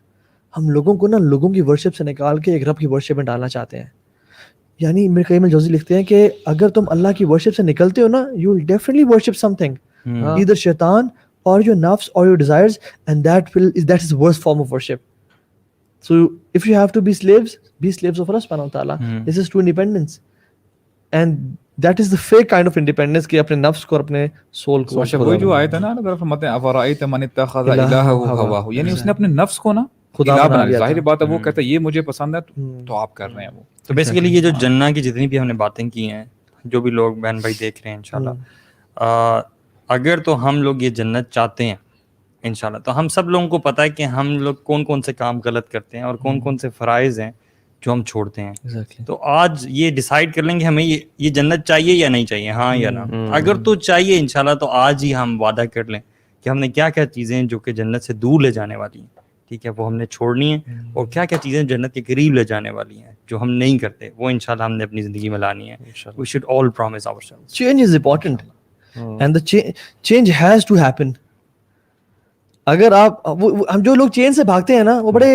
ہم لوگوں کو نا لوگوں کی ورشپ سے نکال کے ایک رب کی ورشپ میں ڈالنا چاہتے ہیں. یعنی میرے قیم الجوزی لکھتے ہیں کہ اگر تم اللہ کی ورشپ سے نکلتے ہو نا, you will definitely worship something, either شیطان or your nafs or your desires, and that is the worst form of worship. So if you have to be slaves of Allah subhanahu wa ta'ala. This is true independence, and that is the fake kind of independence کہ اپنے نفس کو اور اپنے civil کو. وہی جو آیت ہے نا اگر فرماتے ہیں افرأیت من اتخذ الہہ ہواہ, یعنی اس نے اپنے نفس کو نا خدا بنا لیا. ظاہر بات ہے وہ کہتا ہے یہ مجھے پسند ہے تو آپ کر رہے ہیں وہ. تو بیسیکلی یہ جو جنہ کی جتنی بھی ہم نے باتیں کی ہیں, جو بھی لوگ بہن بھائی دیکھ رہے ہیں انشاءاللہ, اگر تو ہم لوگ یہ جنت چاہتے ہیں انشاءاللہ, تو ہم سب لوگوں کو پتہ ہے کہ ہم لوگ کون کون سے کام غلط کرتے ہیں اور کون کون سے فرائض ہیں جو ہم چھوڑتے ہیں. تو آج یہ ڈیسائیڈ کر لیں کہ ہمیں یہ جنت چاہیے یا نہیں چاہیے, ہاں یا نہ. اگر تو چاہیے انشاءاللہ تو آج ہی ہم وعدہ کر لیں کہ ہم نے کیا کیا چیزیں جو کہ جنت سے دور لے جانے والی ہیں, ٹھیک ہے, وہ ہم نے چھوڑنی ہیں, اور کیا کیا چیزیں جنت کے قریب لے جانے والی ہیں جو ہم نہیں کرتے, وہ انشاءاللہ ہم نے اپنی زندگی میں لانی ہے. We should all promise ourselves. Change is important. and the change has to happen. اگر آپ ہم جو لوگ چین سے بھاگتے ہیں نا وہ بڑے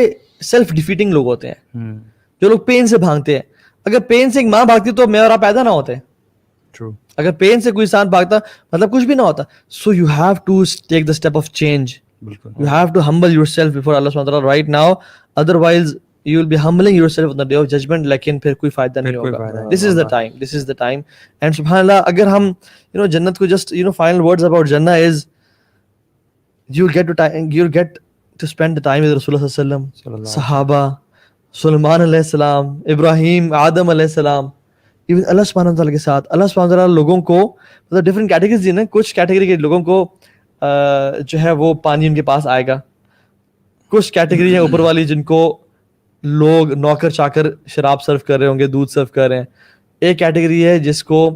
سیلف ڈیفیٹنگ لوگ ہوتے ہیں. جو لوگ پین سے بھاگتے ہیں, اگر پین سے ایک ماں بھاگتی تو میں اور آپ پیدا نہ ہوتے. اگر پین سے کوئی انسان بھاگتا مطلب کچھ بھی نہ ہوتا. So you have to take the step of change. You have to humble yourself before Allah subhanahu wa ta'ala right now, otherwise you will be humbling yourself on the day of judgment, لیکن پھر کوئی فائدہ نہیں ہوگا. This is the time. And subhanallah, اگر ہم جنت کو just final words about Jannah is you'll get to spend the time with Rasulullah sallallahu alaihi wasallam, صحابہ, سلیمان علیہ السلام, ابراہیم, آدم علیہ السلام, ایون اللہ سبحانہ وتعالیٰ کے ساتھ. اللہ سبحانہ وتعالیٰ لوگوں کو مطلب ڈفرینٹ کیٹیگریز دی نا. کچھ کیٹیگری کے لوگوں کو جو ہے وہ پانی ان کے پاس آئے گا. کچھ کیٹیگری ہے اوپر والی جن کو لوگ نوکر چاکر شراب سرو کر رہے ہوں گے, دودھ سرو کر رہے ہیں. ایک کیٹیگری ہے جس کو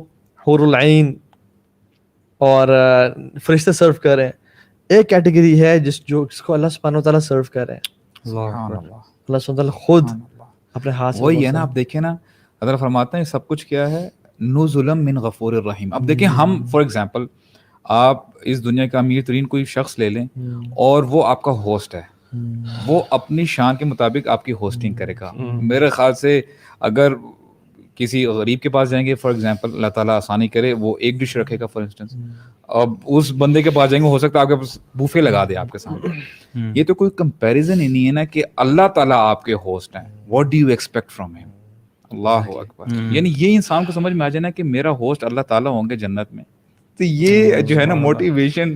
حور العین اور فرشتے سرو کر رہے ہیں. ایک کیٹیگری ہے جس کو اللہ سبحانہ وتعالیٰ سرو کر رہے ہیں. اللہ سبحانہ وتعالیٰ خود اپنے ہاتھ سے. وہی ہے نا, آپ دیکھیں نا, اللہ فرماتے ہیں سب کچھ کیا ہے, نزلا من غفور الرحیم. اب دیکھیں ہم فار ایگزامپل آپ اس دنیا کا امیر ترین کوئی شخص لے لیں اور وہ آپ کا ہوسٹ ہے, وہ اپنی شان کے مطابق آپ کی ہوسٹنگ کرے گا. میرے خیال سے اگر کسی غریب کے پاس جائیں گے فار ایگزامپل, اللہ تعالیٰ آسانی کرے, وہ ایک ڈش رکھے گا فار انسٹنس, اب اس بندے کے پاس جائیں گے ہو سکتا ہے آپ کے پاس بوفے لگا دے آپ کے سامنے. یہ تو کوئی کمپیریزن ہی نہیں ہے نا کہ اللہ تعالیٰ آپ کے ہوسٹ ہیں. What do you expect from ہم؟ اللہ اکبر. یعنی یہ انسان کو سمجھ میں آ جائے نا کہ میرا ہوسٹ اللہ تعالیٰ ہوں گے جنت میں, تو یہ جو ہے نا موٹیویشن.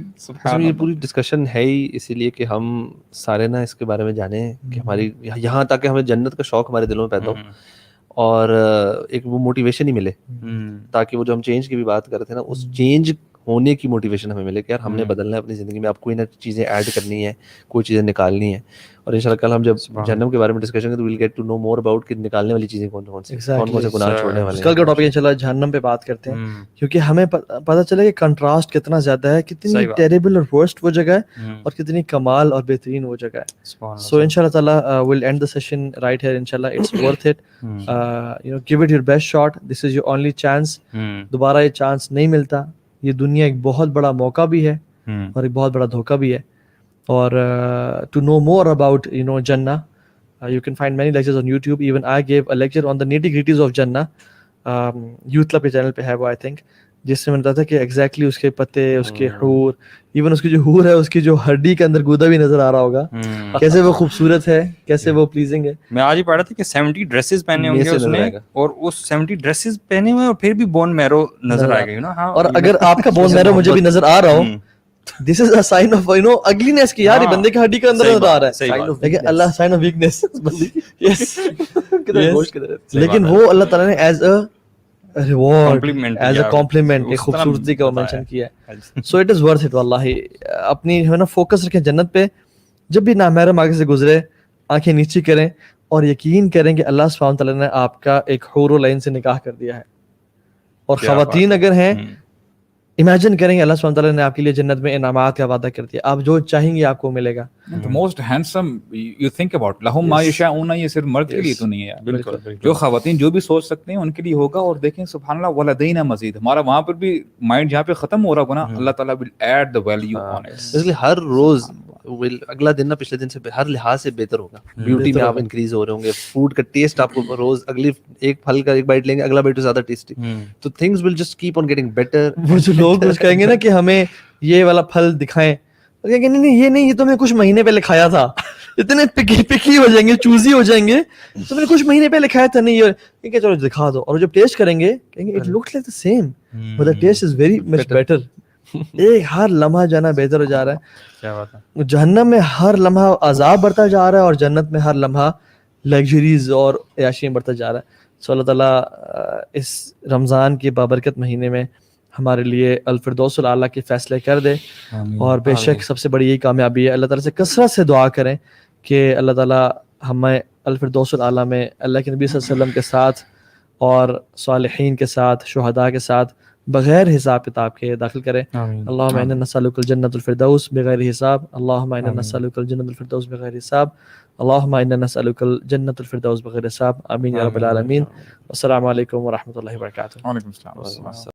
یہ پوری ڈسکشن ہے ہی اسی لیے کہ ہم سارے نا اس کے بارے میں جانیں کہ ہماری یہاں تاکہ ہمیں جنت کا شوق ہمارے دلوں میں پیدا ہو اور ایک وہ موٹیویشن ہی ملے, تاکہ وہ جو ہم چینج کی بھی بات کر رہے تھے نا, اس چینج ہونے کی موٹیویشن ہمیں ملے کہ یار ہم نے بدلنا ہے اپنی زندگی میں. اب کوئی نہ چیزیں ایڈ کرنی ہے, کوئی چیزیں نکالنی ہے. اور انشاءاللہ کل ہم جب جہنم کے بارے میں ڈسکشن کریں تو we'll get to know more about کہ نکالنے والی چیزیں کون کون سی گناہ چھوڑنے والے. کل کا ٹاپک انشاءاللہ جہنم پہ بات کرتے ہیں, کیونکہ ہمیں پتہ چلا کہ کنٹراسٹ کتنا زیادہ ہے, کتنی ٹیریبل اور ورسٹ وہ جگہ ہے اور کتنی کمال اور بہترین وہ جگہ ہے. سو انشاءاللہ تعالی we'll end the session right here. انشاءاللہ it's worth it. Give it your best shot. This is your only chance. دوبارہ یہ چانس نہیں ملتا. یہ دنیا ایک بہت بڑا موقع بھی ہے اور ایک بہت بڑا دھوکہ بھی ہے. اور to know more about Jannah, you can find many lectures on YouTube. Even I gave a lecture on the nitty-gritties of Jannah. Youth Club کے چینل پہ ہے وہ I think, جس سے میں بتاتا کہ ایگزیکٹلی اس کے پتے, اس کے حور, ایون اس کی جو حور ہے اس کی جو ہڈی کے اندر گودا بھی نظر آ رہا ہوگا, کیسے وہ خوبصورت ہے, کیسے وہ پلیزنگ ہے. میں آج ہی پڑھ رہا تھا کہ 70 ڈریسز پہنے ہوں گے اس نے, اور اس 70 ڈریسز پہنے ہوئے اور پھر بھی بون میرو نظر آئے گا. اور اگر آپ کا بون میرو مجھے بھی نظر آ رہا ہو, this is a sign of ugliness کہ یار یہ بندے کی ہڈی کے اندر نظر آ رہا ہے, لیکن اللہ sign of weakness. لیکن وہ اللہ تعالیٰ نے as a reward, as a complement, ایک خوبصورتی کا مینشن کیا ہے. So it is worth it واللہ. اپنی ہے نا فوکس رکھیں جنت پہ. جب بھی نامحرم آگے سے گزرے آنکھیں نیچی کریں اور یقین کریں کہ اللہ سبحانہ تعالیٰ نے آپ کا ایک حور العین سے نکاح کر دیا ہے. اور خواتین اگر ہیں, امیجن کریں گے اللہ سبحانہ تعالیٰ نے آپ کے لیے جنت میں انعامات کا وعدہ کر دیا, آپ جو چاہیں گے آپ کو ملے گا. The most handsome you think about لہم ما یشاءون, یہ صرف مرد کے لیے تو نہیں ہے, بالکل جو خواتین جو بھی سوچ سکتے ہیں ان کے لیے ہوگا. اور دیکھیں سبحان اللہ ولدینا مزید, ہمارا وہاں پر بھی مائنڈ جہاں پہ ختم ہو رہا ہوگا نا, اللہ تعالیٰ will add the value on it. اس لیے ہر روز اگلا دن نا پچھلے دن سے ہر لحاظ سے بہتر ہوگا. بیوٹی میں آپ انکریز ہو رہے ہوں گے, فوڈ کا ٹیسٹ آپ کو روز اگلی ایک پھل کا ایک بائٹ لیں گے, اگلا بائٹ زیادہ ٹیسٹی, تو things will just keep on getting better. وہ جو لوگ کچھ کہیں گے نا کہ ہمیں یہ والا پھل دکھائیں, کہیں گے نہیں یہ نہیں, یہ تو میں کچھ مہینے پہلے کھایا تھا. اتنے پکی ہو جائیں گے, چوزی ہو جائیں گے, تو میں نے کچھ مہینے پہلے کھایا تھا. نہیں یہ کہ چلو دکھا دو, اور جب ٹیسٹ کریں گے کہیں گے it looks like the same but the test is very much better. ایک ہر لمحہ جانا بہتر ہو جا رہا ہے. کیا بات ہے. جہنم میں ہر لمحہ عذاب بڑھتا جا رہا ہے اور جنت میں ہر لمحہ لگژریز اور عیاشیاں بڑھتا جا رہا ہے. سو اللہ تعالیٰ اس رمضان کے بابرکت مہینے میں ہمارے لیے الفردوس الاعلیٰ کے فیصلے کر دے. اور بے شک سب سے بڑی یہی کامیابی ہے. اللہ تعالیٰ سے کثرت سے دعا کریں کہ اللہ تعالیٰ ہمیں الفردوس الاعلیٰ میں اللہ کے نبی صلی اللہ علیہ وسلم کے ساتھ اور صالحین کے ساتھ, شہداء کے ساتھ بغیر حساب کتاب کے داخل کرے. اللہم انا نسألک الجنۃ الفردوس بغیر حساب. اللہم انا نسألک الجنۃ الفردوس بغیر حساب. اللہم انا نسألک الجنۃ الفردوس بغیر حساب. آمین یا رب العالمین. السلام علیکم ورحمۃ اللہ وبرکاتہ. وعلیکم السلام.